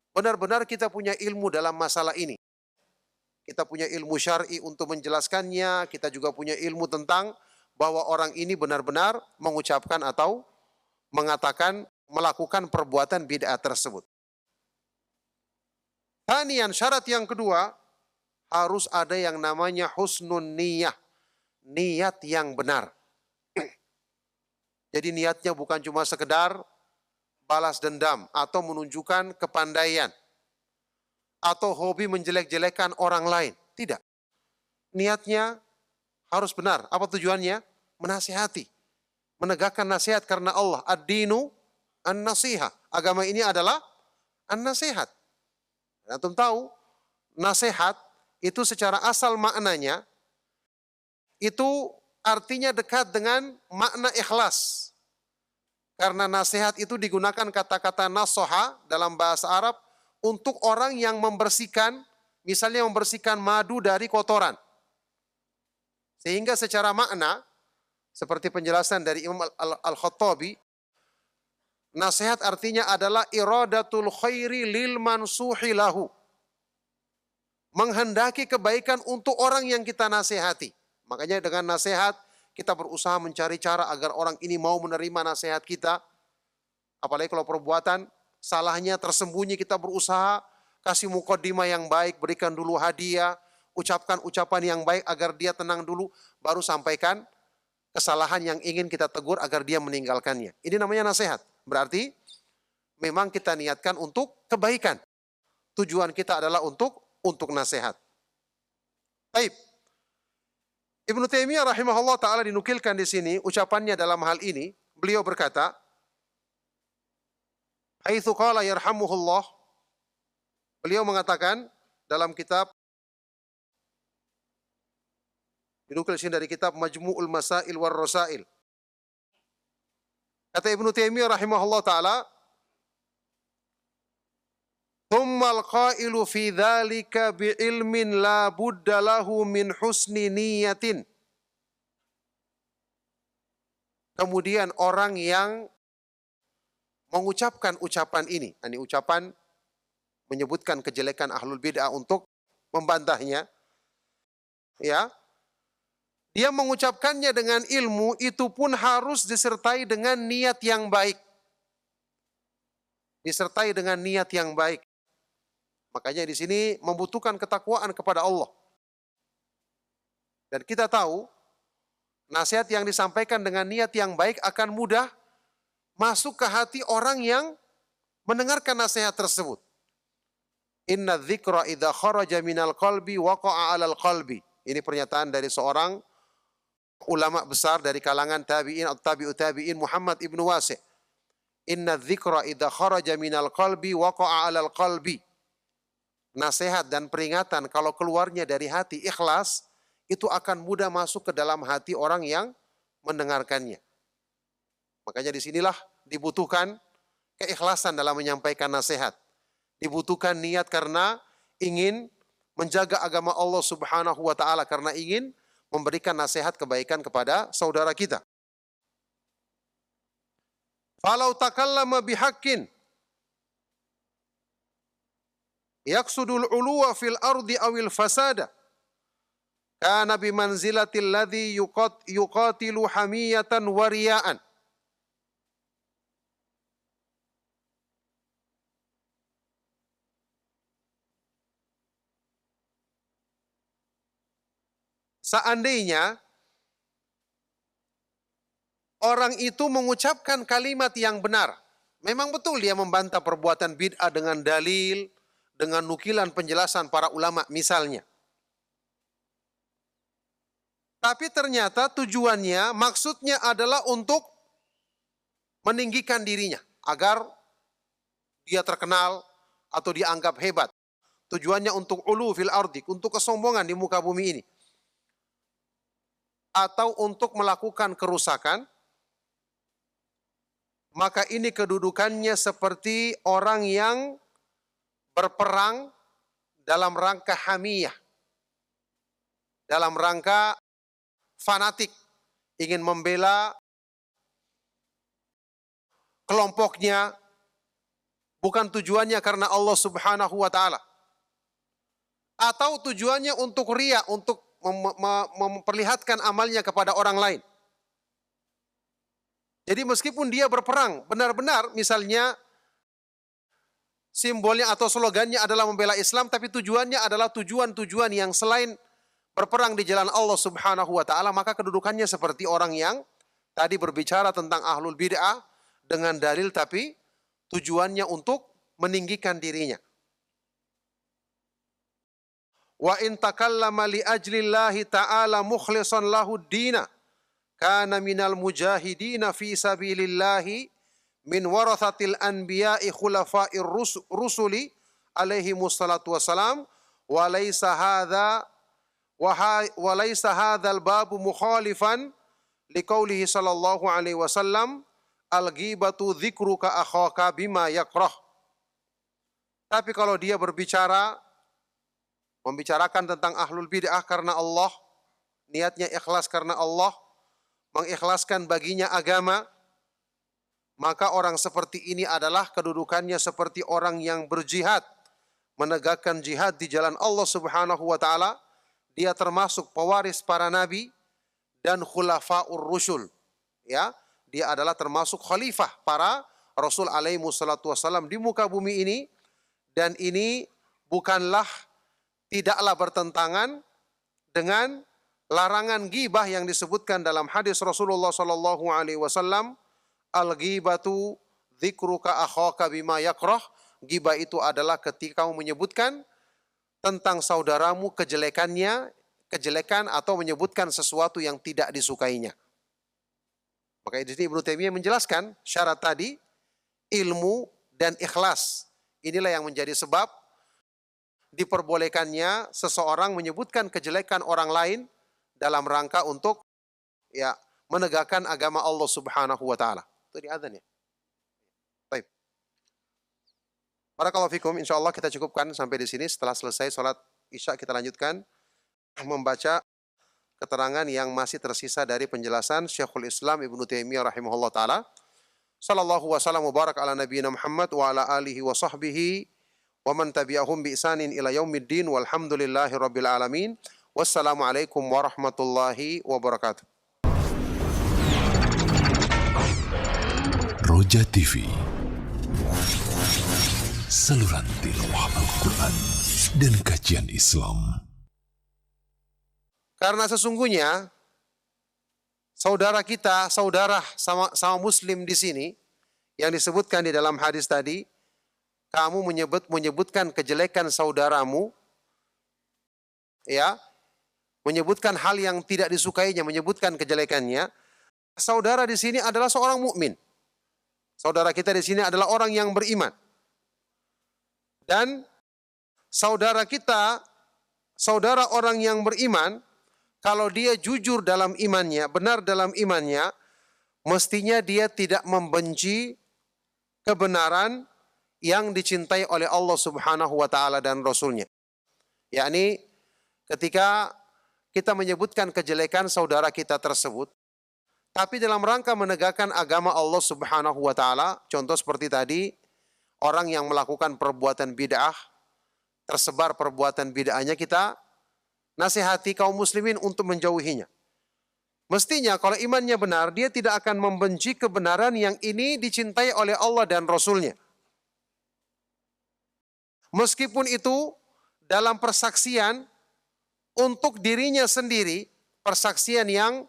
benar-benar kita punya ilmu dalam masalah ini. Kita punya ilmu syar'i untuk menjelaskannya, kita juga punya ilmu tentang bahwa orang ini benar-benar mengucapkan atau mengatakan melakukan perbuatan bid'ah tersebut. Tanian, syarat yang kedua, harus ada yang namanya husnun niyah. Niat yang benar. Jadi niatnya bukan cuma sekedar balas dendam atau menunjukkan kepandaian atau hobi menjelek-jelekan orang lain. Tidak. Niatnya harus benar. Apa tujuannya? Menasihati. Menegakkan nasihat karena Allah. Ad-dinu an-nasihah. Agama ini adalah an-nasihat. Antum tahu, nasihat itu secara asal maknanya itu artinya dekat dengan makna ikhlas. Karena nasihat itu digunakan kata-kata nasoha dalam bahasa Arab untuk orang yang membersihkan, misalnya membersihkan madu dari kotoran. Sehingga secara makna, seperti penjelasan dari Imam Al-Khattabi, nasihat artinya adalah iradatul khairi lil mansuhi lahu. Menghendaki kebaikan untuk orang yang kita nasihati. Makanya dengan nasihat kita berusaha mencari cara agar orang ini mau menerima nasihat kita. Apalagi kalau perbuatan salahnya tersembunyi, kita berusaha kasih mukaddimah yang baik, berikan dulu hadiah, ucapkan ucapan yang baik agar dia tenang dulu, baru sampaikan kesalahan yang ingin kita tegur agar dia meninggalkannya. Ini namanya nasihat. Berarti memang kita niatkan untuk kebaikan. Tujuan kita adalah untuk nasihat. Baik. Ibnu Taimiyah rahimahullah ta'ala dinukilkan di sini ucapannya dalam hal ini. Beliau berkata, haitsu qala yarhamuhullah, beliau mengatakan dalam kitab, dinukil sini dari kitab Majmu'ul Masail war Rasail. Kata Ibnu Taimiyah rahimahullah ta'ala, thummal qailu fi dzalika bi'ilmin la budda lahu min husni niyatin. Kemudian orang yang mengucapkan ucapan ini ucapan menyebutkan kejelekan ahlul bid'ah untuk membantahnya, ya. Dia mengucapkannya dengan ilmu, itu pun harus disertai dengan niat yang baik. Disertai dengan niat yang baik. Makanya di sini membutuhkan ketakwaan kepada Allah. Dan kita tahu, nasihat yang disampaikan dengan niat yang baik akan mudah masuk ke hati orang yang mendengarkan nasihat tersebut. Inna dzikra idza kharaja minal qalbi waqa'a 'alal qalbi. Ini pernyataan dari seorang ulama besar dari kalangan tabi'in atau tabi'ut tabi'in, Muhammad ibnu Wasi'. Inna dzikra idza kharaja minal qalbi waqa'a 'alal qalbi. Nasihat dan peringatan kalau keluarnya dari hati ikhlas, itu akan mudah masuk ke dalam hati orang yang mendengarkannya. Makanya disinilah dibutuhkan keikhlasan dalam menyampaikan nasihat. Dibutuhkan niat karena ingin menjaga agama Allah Subhanahu wa ta'ala, karena ingin memberikan nasihat kebaikan kepada saudara kita. Falau takallama bihaqqin yaqsudul uluwa fil ardi awil fasada kana bimanzilatil ladzi yuqatilu hamiyatan wa riya'an. Seandainya orang itu mengucapkan kalimat yang benar, memang betul dia membantah perbuatan bid'ah dengan dalil, dengan nukilan penjelasan para ulama misalnya. Tapi ternyata tujuannya, maksudnya adalah untuk meninggikan dirinya, agar dia terkenal atau dianggap hebat. Tujuannya untuk ulu fil ardi, untuk kesombongan di muka bumi ini. Atau untuk melakukan kerusakan, maka ini kedudukannya seperti orang yang berperang dalam rangka hamiyah, dalam rangka fanatik, ingin membela kelompoknya, bukan tujuannya karena Allah Subhanahu wa ta'ala. Atau tujuannya untuk riya, untuk memperlihatkan amalnya kepada orang lain. Jadi meskipun dia berperang, benar-benar misalnya simbolnya atau slogannya adalah membela Islam, tapi tujuannya adalah tujuan-tujuan yang selain berperang di jalan Allah Subhanahu wa ta'ala, maka kedudukannya seperti orang yang tadi berbicara tentang ahlul bid'ah dengan dalil, tapi tujuannya untuk meninggikan dirinya. Wa in takallama li ajlillahi ta'ala mukhlishan lahu ad-dina kana minal mujahidina fi sabilillahi min warathatil anbiya'i khulafa'ir rusuli alaihi wassalatu wassalam walaysa hadzal babu mukhalifan liqaulihi sallallahu alaihi wasallam al-ghibatu dzikruka akhaka bima yakrah. Tapi kalau dia membicarakan tentang ahlul bid'ah karena Allah, niatnya ikhlas karena Allah, mengikhlaskan baginya agama, maka orang seperti ini adalah kedudukannya seperti orang yang berjihad, menegakkan jihad di jalan Allah Subhanahu wa taala. Dia termasuk pewaris para nabi dan khulafaur rusul. Ya, dia adalah termasuk khalifah para rasul alaihi wassalatu wassalam di muka bumi ini, dan ini tidaklah bertentangan dengan larangan ghibah yang disebutkan dalam hadis Rasulullah sallallahu alaihi wasallam, al-ghibatu dzikruka akhaka bima yakrah. Ghibah itu adalah ketika kamu menyebutkan tentang saudaramu kejelekan atau menyebutkan sesuatu yang tidak disukainya. Maka di sini Ibnu Taimiyah menjelaskan syarat tadi, ilmu dan ikhlas. Inilah yang menjadi sebab diperbolehkannya seseorang menyebutkan kejelekan orang lain dalam rangka untuk menegakkan agama Allah Subhanahu wa taala. Itu di adzan ya. Baik. Barakallahu fikum, insyaallah kita cukupkan sampai di sini. Setelah selesai salat Isya kita lanjutkan membaca keterangan yang masih tersisa dari penjelasan Syekhul Islam Ibnu Taimiyah rahimahullah taala. Sallallahu wasallam wa barak ala nabiyina Muhammad wa ala alihi wa sahbihi wa man tabi'ahum bi ihsanin ila yaumiddin walhamdulillahi rabbil alamin. Wassalamualaikum warahmatullahi wabarakatuh. Roja TV, saluran tilawah Al-Quran dan kajian Islam. Karena sesungguhnya saudara sama muslim di sini yang disebutkan di dalam hadis tadi, kamu menyebutkan kejelekan saudaramu, menyebutkan hal yang tidak disukainya, menyebutkan kejelekannya. Saudara di sini adalah seorang mukmin. Saudara kita di sini adalah orang yang beriman. Dan saudara orang yang beriman, kalau dia jujur dalam imannya, benar dalam imannya, mestinya dia tidak membenci kebenaran yang dicintai oleh Allah Subhanahu wa taala dan Rasulnya. Yakni ketika kita menyebutkan kejelekan saudara kita tersebut, tapi dalam rangka menegakkan agama Allah Subhanahu wa taala, contoh seperti tadi, orang yang melakukan perbuatan bid'ah, tersebar perbuatan bid'ahnya, kita nasihati kaum muslimin untuk menjauhinya. Mestinya kalau imannya benar, dia tidak akan membenci kebenaran yang ini dicintai oleh Allah dan Rasulnya. Meskipun itu dalam persaksian untuk dirinya sendiri, persaksian yang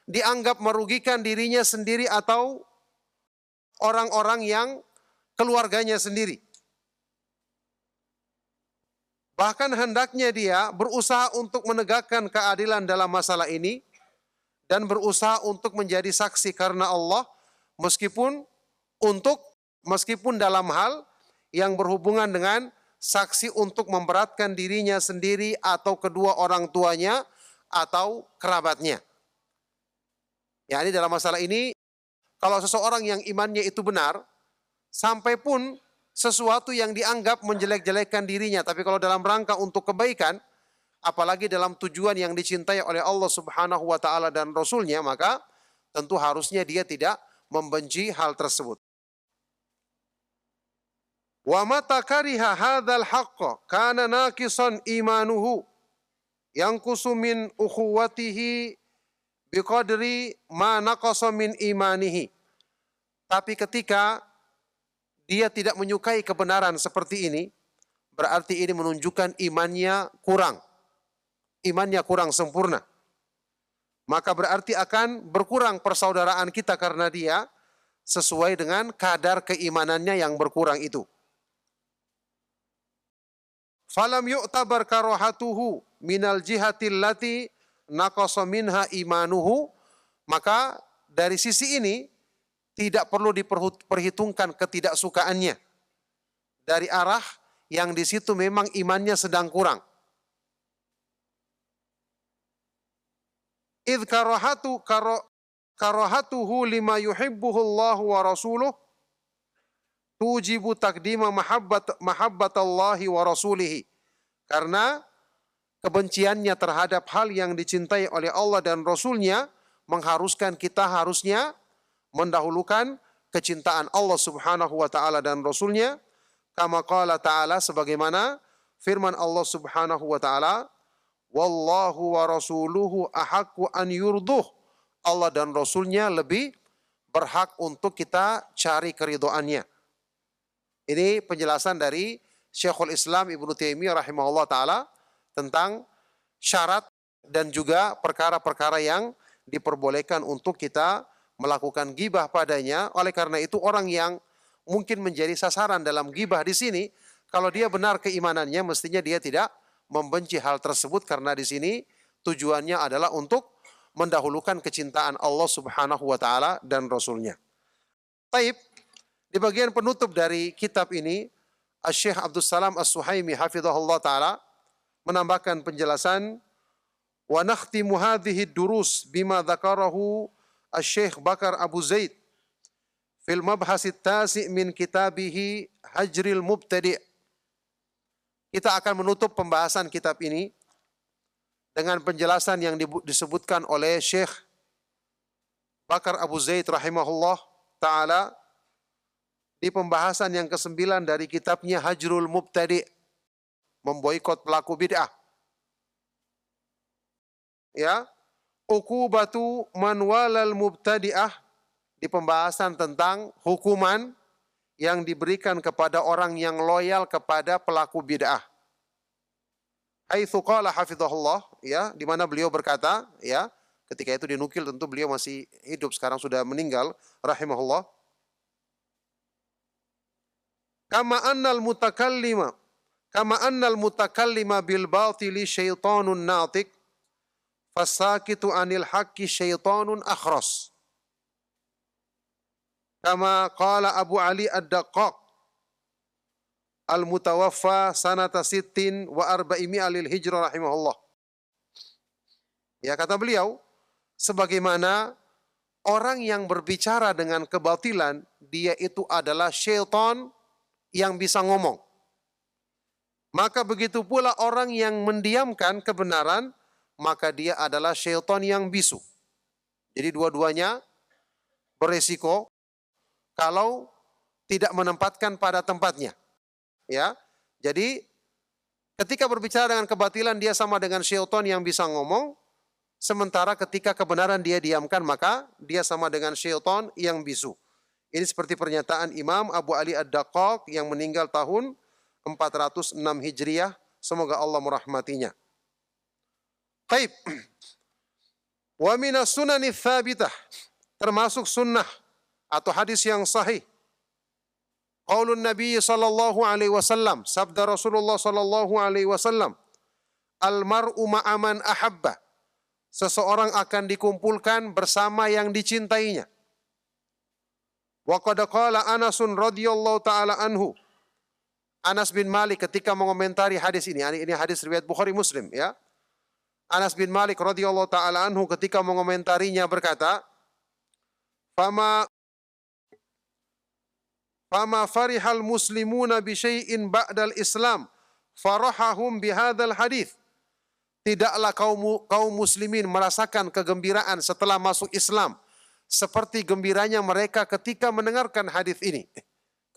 dianggap merugikan dirinya sendiri atau orang-orang yang keluarganya sendiri. Bahkan hendaknya dia berusaha untuk menegakkan keadilan dalam masalah ini dan berusaha untuk menjadi saksi karena Allah, meskipun dalam hal yang berhubungan dengan saksi untuk memberatkan dirinya sendiri atau kedua orang tuanya atau kerabatnya. Ini dalam masalah ini, kalau seseorang yang imannya itu benar, sampai pun sesuatu yang dianggap menjelek-jelekkan dirinya, tapi kalau dalam rangka untuk kebaikan, apalagi dalam tujuan yang dicintai oleh Allah Subhanahu wa taala dan Rasulnya, maka tentu harusnya dia tidak membenci hal tersebut. Wa mata kariha hadzal haqqa kana naqisan imanuhu yanqusu min ukhuwatihi biqadri ma naqasa min imanihi. Tapi ketika dia tidak menyukai kebenaran seperti ini, berarti ini menunjukkan imannya kurang sempurna. Maka berarti akan berkurang persaudaraan kita karena dia sesuai dengan kadar keimanannya yang berkurang itu. Falam yu'tabar karahatuhu minal jihatil lati naqasa minha imanuhu. Maka dari sisi ini tidak perlu diperhitungkan ketidaksukaannya dari arah yang di situ memang imannya sedang kurang. Idh karahatuhu lima yuhibbuhu Allah wa rasuluh tujibu takdima mahabbatallahi wa rasulihi. Karena kebenciannya terhadap hal yang dicintai oleh Allah dan Rasulnya mengharuskan kita harusnya mendahulukan kecintaan Allah subhanahu wa ta'ala dan Rasulnya. Kama qala ta'ala, sebagaimana firman Allah subhanahu wa ta'ala, wallahu wa rasuluhu ahaqqu an yurduh. Allah dan Rasulnya lebih berhak untuk kita cari keridhoannya. Ini penjelasan dari Syekhul Islam Ibnu Taimiyah rahimahullah ta'ala tentang syarat dan juga perkara-perkara yang diperbolehkan untuk kita melakukan gibah padanya. Oleh karena itu orang yang mungkin menjadi sasaran dalam gibah di sini, kalau dia benar keimanannya, mestinya dia tidak membenci hal tersebut, karena di sini tujuannya adalah untuk mendahulukan kecintaan Allah subhanahu wa ta'ala dan Rasulnya. Taib, di bagian penutup dari kitab ini, Syekh Abdul Salam As-Suhaimi hafizahullah ta'ala menambahkan penjelasan, wa nakhtimu hadhihi durus bima dzakarahu Syekh Bakar Abu Zaid fil mabhasit tasi' min kitabihi Hajril Mubtadi'. Kita akan menutup pembahasan kitab ini dengan penjelasan yang disebutkan oleh Syekh Bakar Abu Zaid rahimahullah ta'ala di pembahasan yang ke-9 dari kitabnya Hajrul Mubtadi', memboikot pelaku bid'ah. Ya, uqubatu man walal mubtadi'ah, di pembahasan tentang hukuman yang diberikan kepada orang yang loyal kepada pelaku bid'ah. Haitsu qala hafizahullah, ya, di mana beliau berkata, ya, ketika itu dinukil, tentu beliau masih hidup, sekarang sudah meninggal rahimahullah. Kama annal mutakallima bil batili syaitanun natik fasakitu anil haqqi syaitanun akhras. Kama qala Abu Ali Ad-Daqqaq al-mutawaffa sanata 60 wa 400 lil hijrah rahimahullah. Ya, kata beliau, sebagaimana orang yang berbicara dengan kebatilan, dia itu adalah syaitan yang bisa ngomong. Maka begitu pula orang yang mendiamkan kebenaran, maka dia adalah syaitan yang bisu. Jadi dua-duanya beresiko kalau tidak menempatkan pada tempatnya. Ya, jadi ketika berbicara dengan kebatilan, dia sama dengan syaitan yang bisa ngomong. Sementara ketika kebenaran dia diamkan, maka dia sama dengan syaitan yang bisu. Ini seperti pernyataan Imam Abu Ali Ad-Daqqaq yang meninggal tahun 406 Hijriah. Semoga Allah merahmatinya. Baik. Wa minas sunani tsabitah, termasuk sunnah atau hadis yang sahih. Qaulun Nabi sallallahu alaihi wasallam, sabda Rasulullah sallallahu alaihi wasallam, al-mar'u ma'aman ahabba. Seseorang akan dikumpulkan bersama yang dicintainya. Wa qad qala Anasun radhiyallahu taala anhu. Anas bin Malik ketika mengomentari hadis ini hadis riwayat Bukhari Muslim, ya. Anas bin Malik radhiyallahu taala anhu ketika mengomentarinya berkata, Fama farihal muslimuna bi syai'in ba'dal Islam farahahum bihadzal hadis. Tidaklah kaum muslimin merasakan kegembiraan setelah masuk Islam seperti gembiranya mereka ketika mendengarkan hadis ini.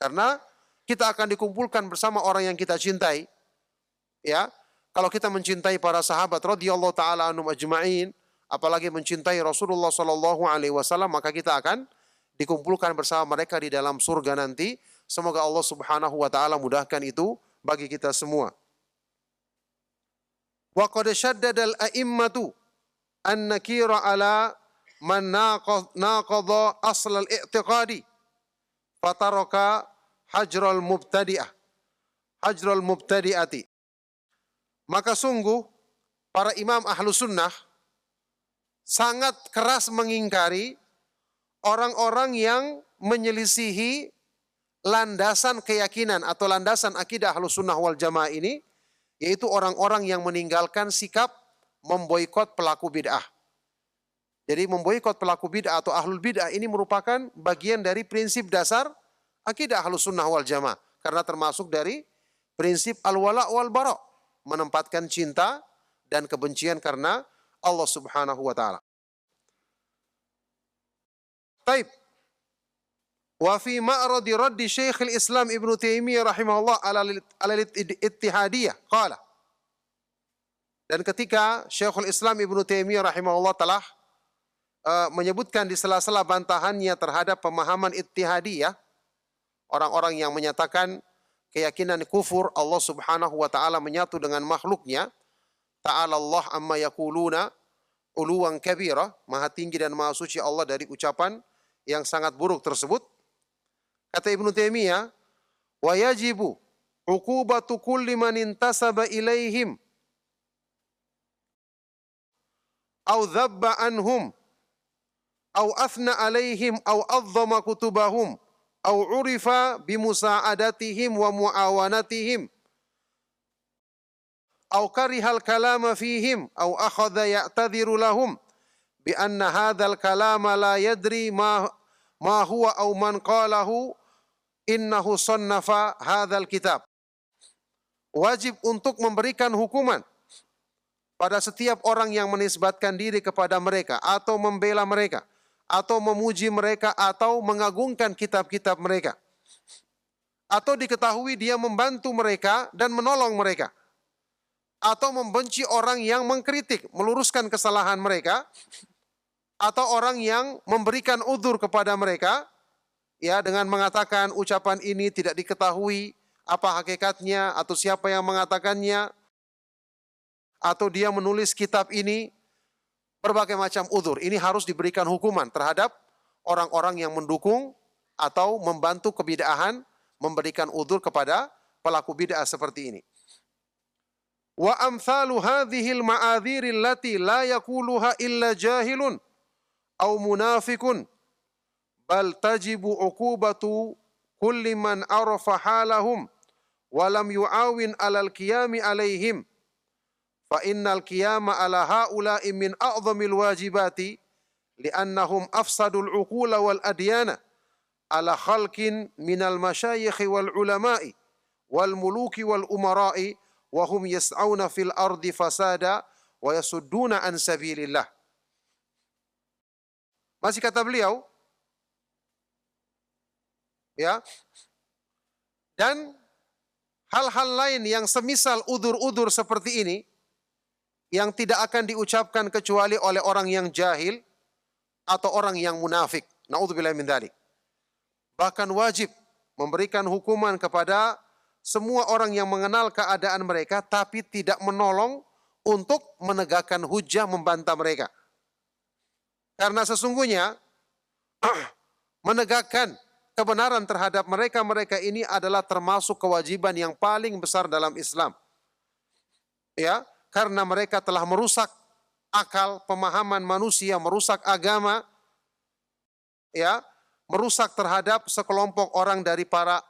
Karena kita akan dikumpulkan bersama orang yang kita cintai. Ya, kalau kita mencintai para sahabat radhiyallahu taala anhum ajma'in, apalagi mencintai Rasulullah sallallahu alaihi wasallam, maka kita akan dikumpulkan bersama mereka di dalam surga nanti. Semoga Allah Subhanahu wa taala mudahkan itu bagi kita semua. Wa qad shaddada al-a'immatu an-nakira ala man naqadha asl al-i'tiqadi fataraka hajral mubtadi'ati. Maka sungguh para imam ahlu sunnah sangat keras mengingkari orang-orang yang menyelisihi landasan keyakinan atau landasan akidah Ahlussunnah wal Jamaah ini, yaitu orang-orang yang meninggalkan sikap memboikot pelaku bid'ah. Jadi memboikot pelaku bid'ah atau ahlul bid'ah ini merupakan bagian dari prinsip dasar akidah Ahlussunnah wal Jamaah. Karena termasuk dari prinsip al-wala' wal bara', menempatkan cinta dan kebencian karena Allah Subhanahu wa taala. Taib. Wa fi ma'radi raddi Syekhul Islam Ibnu Taimiyah rahimahullah ala al-ittihadiyah qala. Dan ketika Syekhul Islam Ibnu Taimiyah rahimahullah telah menyebutkan di sela-sela bantahannya terhadap pemahaman ittihadiyah, orang-orang yang menyatakan keyakinan kufur Allah Subhanahu wa taala menyatu dengan makhluknya, ta'ala Allah amma yaquluna uluwan kabira, maha tinggi dan maha suci Allah dari ucapan yang sangat buruk tersebut. Kata Ibnu Taimiyah, wa yajibu uqubatu kulli man intasaba ilaihim aw dhabba anhum aw athna alaihim aw azzama kutubahum aw urifa bimusa'adatihim wa muawanatihim aw karihal kalama fihim aw akhadha ya'tadhiru lahum bi anna hadzal kalama la yadri ma huwa aw man qalahu innahu sannafa hadzal kitab. Wajib untuk memberikan hukuman pada setiap orang yang menisbatkan diri kepada mereka atau membela mereka atau memuji mereka atau mengagungkan kitab-kitab mereka, atau diketahui dia membantu mereka dan menolong mereka, atau membenci orang yang mengkritik, meluruskan kesalahan mereka, atau orang yang memberikan udzur kepada mereka, ya, dengan mengatakan ucapan ini tidak diketahui apa hakikatnya atau siapa yang mengatakannya, atau dia menulis kitab ini, berbagai macam udzur. Ini harus diberikan hukuman terhadap orang-orang yang mendukung atau membantu kebid'ahan, memberikan udzur kepada pelaku bid'ah seperti ini. Wa amthalu hadhil ma'adhiri allati la yaquluha illa jahilun aw munafikun bal tajibu uqubatu kulli man arafa halahum wa lam yu'awin alal qiyami alaihim fa innal qiyama ala haula'i min a'dhamil wajibati li'annahum afsadul uqula wal adyana ala khalqin minal masyayikh wal ulama'i wal muluki wal umara'i wa hum yas'auna fil ardi fasada wa yasudduna an sabilillah. Masih kata beliau, ya, dan hal-hal lain yang semisal udzur-udzur seperti ini yang tidak akan diucapkan kecuali oleh orang yang jahil atau orang yang munafik. Na'udzubillah min dzalik. Bahkan wajib memberikan hukuman kepada semua orang yang mengenal keadaan mereka tapi tidak menolong untuk menegakkan hujah membantah mereka. Karena sesungguhnya menegakkan kebenaran terhadap mereka ini adalah termasuk kewajiban yang paling besar dalam Islam. Ya, karena mereka telah merusak akal, pemahaman manusia, merusak agama, ya, merusak terhadap sekelompok orang dari para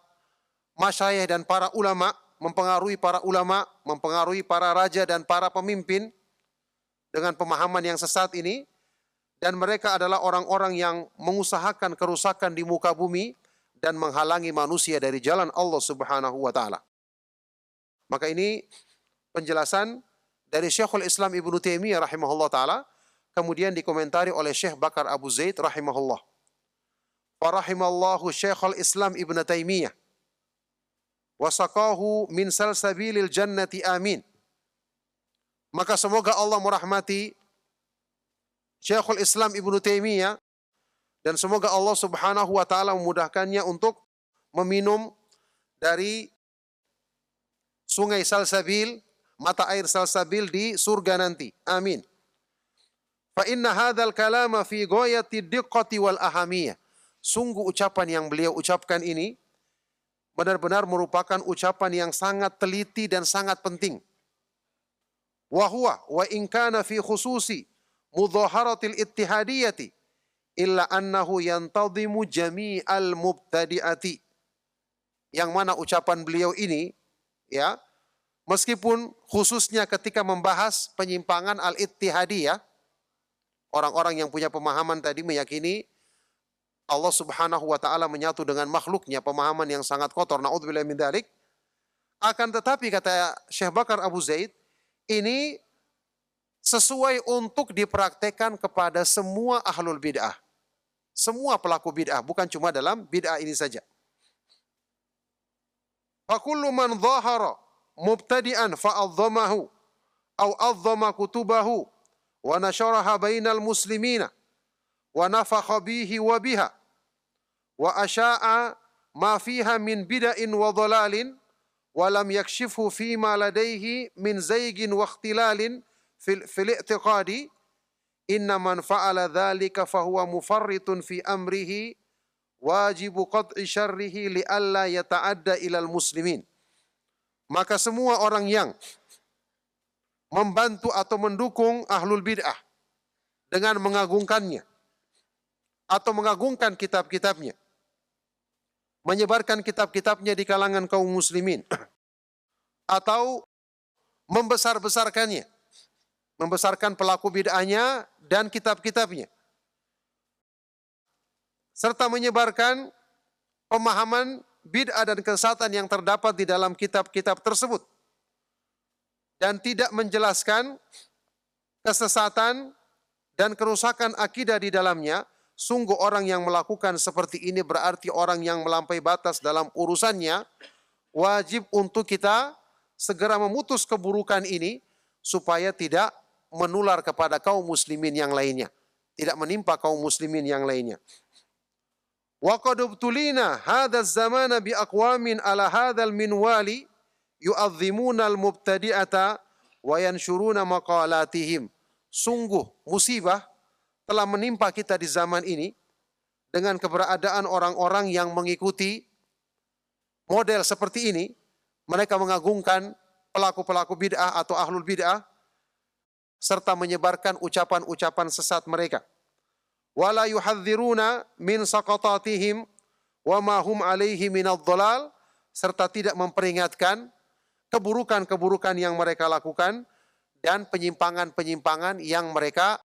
masyayikh dan para ulama, mempengaruhi para raja dan para pemimpin dengan pemahaman yang sesat ini, dan mereka adalah orang-orang yang mengusahakan kerusakan di muka bumi dan menghalangi manusia dari jalan Allah Subhanahu wa taala. Maka ini penjelasan dari Syekhul Islam Ibnu Taimiyah rahimahullah taala, kemudian dikomentari oleh Syekh Bakar Abu Zaid rahimahullah. Farahimallahu Syekhul Islam Ibnu Taimiyah wasaqahu min salsabilil jannati amin. Maka semoga Allah merahmati Syekhul Islam Ibnu Taimiyah dan semoga Allah Subhanahu wa taala memudahkannya untuk meminum dari sungai Salsabil, mata air Salsabil di surga nanti. Amin. Fa inna hadzal kalama fi ghayati diqqati wal ahamiyah. Sungguh ucapan yang beliau ucapkan ini benar-benar merupakan ucapan yang sangat teliti dan sangat penting. Wa huwa wa in kana fi khususi mudhaharatil ittihadiyati illa annahu yantadhimu jami'al mubtadi'ati. yang mana ucapan beliau ini, ya, meskipun khususnya ketika membahas penyimpangan al-ittihadiyah, orang-orang yang punya pemahaman tadi meyakini Allah Subhanahu wa taala menyatu dengan makhluknya, pemahaman yang sangat kotor, naudzubillah min dzalik. Akan tetapi kata Syekh Bakar Abu Zaid, ini sesuai untuk dipraktekkan kepada semua ahlul bid'ah. Semua pelaku bid'ah, bukan cuma dalam bid'ah ini saja. Fakullu man dhahara mubtadi'an fa'adhamahu aw adhama kutubahu wa nasharaha bainal muslimina wa nafakha bihi wa biha wa asya'a ma fiha min bid'in wa dhalalin wa lam yakshifhu fima ladaihi min zaygin wa ikhtilalin fil i'tiqadi inna man fa'ala dhalika fahuwa mufarritun fi amrihi wajibu qat'i syarrihi li'alla yata'adda ilal muslimin. Maka semua orang yang membantu atau mendukung ahlul bid'ah dengan mengagungkannya atau mengagungkan kitab-kitabnya, menyebarkan kitab-kitabnya di kalangan kaum muslimin, atau membesar-besarkannya, membesarkan pelaku bid'ahnya dan kitab-kitabnya, serta menyebarkan pemahaman bid'ah dan kesesatan yang terdapat di dalam kitab-kitab tersebut, dan tidak menjelaskan kesesatan dan kerusakan akidah di dalamnya, sungguh orang yang melakukan seperti ini berarti orang yang melampaui batas dalam urusannya. Wajib untuk kita segera memutus keburukan ini supaya tidak menular kepada kaum muslimin yang lainnya, tidak menimpa kaum muslimin yang lainnya. Wa qad ubtulina hadzal zamana bi aqwamin ala hadzal minwali yu'azzimuna al-mubtadi'ata wa yanshuruna maqalatihim. Sungguh musibah telah menimpa kita di zaman ini dengan keberadaan orang-orang yang mengikuti model seperti ini. Mereka mengagungkan pelaku-pelaku bid'ah atau ahlul bid'ah serta menyebarkan ucapan-ucapan sesat mereka. Wala yuhadziruna min saqatatihim wa ma hum alaihi minadh dhalal, serta tidak memperingatkan keburukan-keburukan yang mereka lakukan dan penyimpangan-penyimpangan yang mereka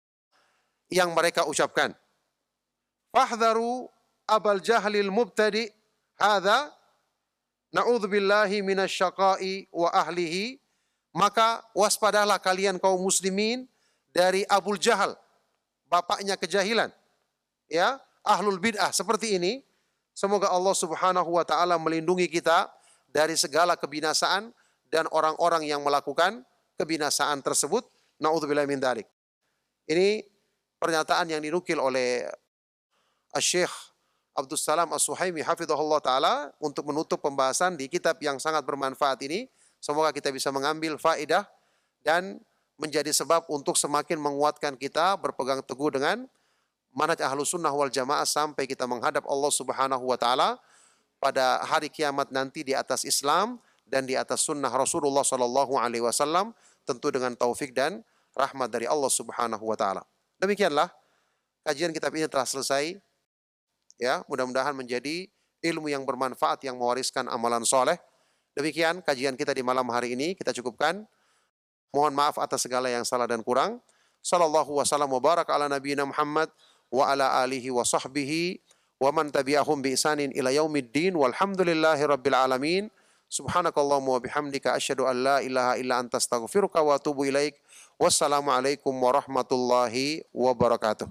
ucapkan. Fahdharu abal jahlil mubtadi hadza na'udzubillahi minasyaqai wa ahlihi. Maka waspadalah kalian kaum muslimin dari Abul Jahal, bapaknya kejahilan, ya, ahlul bid'ah seperti ini. Semoga Allah Subhanahu wa taala melindungi kita dari segala kebinasaan dan orang-orang yang melakukan kebinasaan tersebut. Na'udzubillahi min dzalik. Ini pernyataan yang dinukil oleh Syekh Abdus Salam As-Suhaimi hafizahullah taala untuk menutup pembahasan di kitab yang sangat bermanfaat ini. Semoga kita bisa mengambil faedah dan menjadi sebab untuk semakin menguatkan kita berpegang teguh dengan manhaj Ahlus Sunnah wal Jamaah sampai kita menghadap Allah Subhanahu wa taala pada hari kiamat nanti di atas Islam dan di atas sunnah Rasulullah sallallahu alaihi wasallam, tentu dengan taufik dan rahmat dari Allah Subhanahu wa taala. Demikianlah kajian kitab ini telah selesai. Ya, mudah-mudahan menjadi ilmu yang bermanfaat yang mewariskan amalan soleh. Demikian kajian kita di malam hari ini, kita cukupkan. Mohon maaf atas segala yang salah dan kurang. Sallallahu wasallam wa barak ala nabiyina Muhammad wa ala alihi wa sahbihi wa man tabi'ahum bi ihsanin ila yaumiddin walhamdulillahi rabbil alamin. Subhanakallahumma wa bihamdika asyhadu an la ilaha illa anta astaghfiruka wa atubu ilaik. Wassalamu alaikum warahmatullahi wabarakatuh.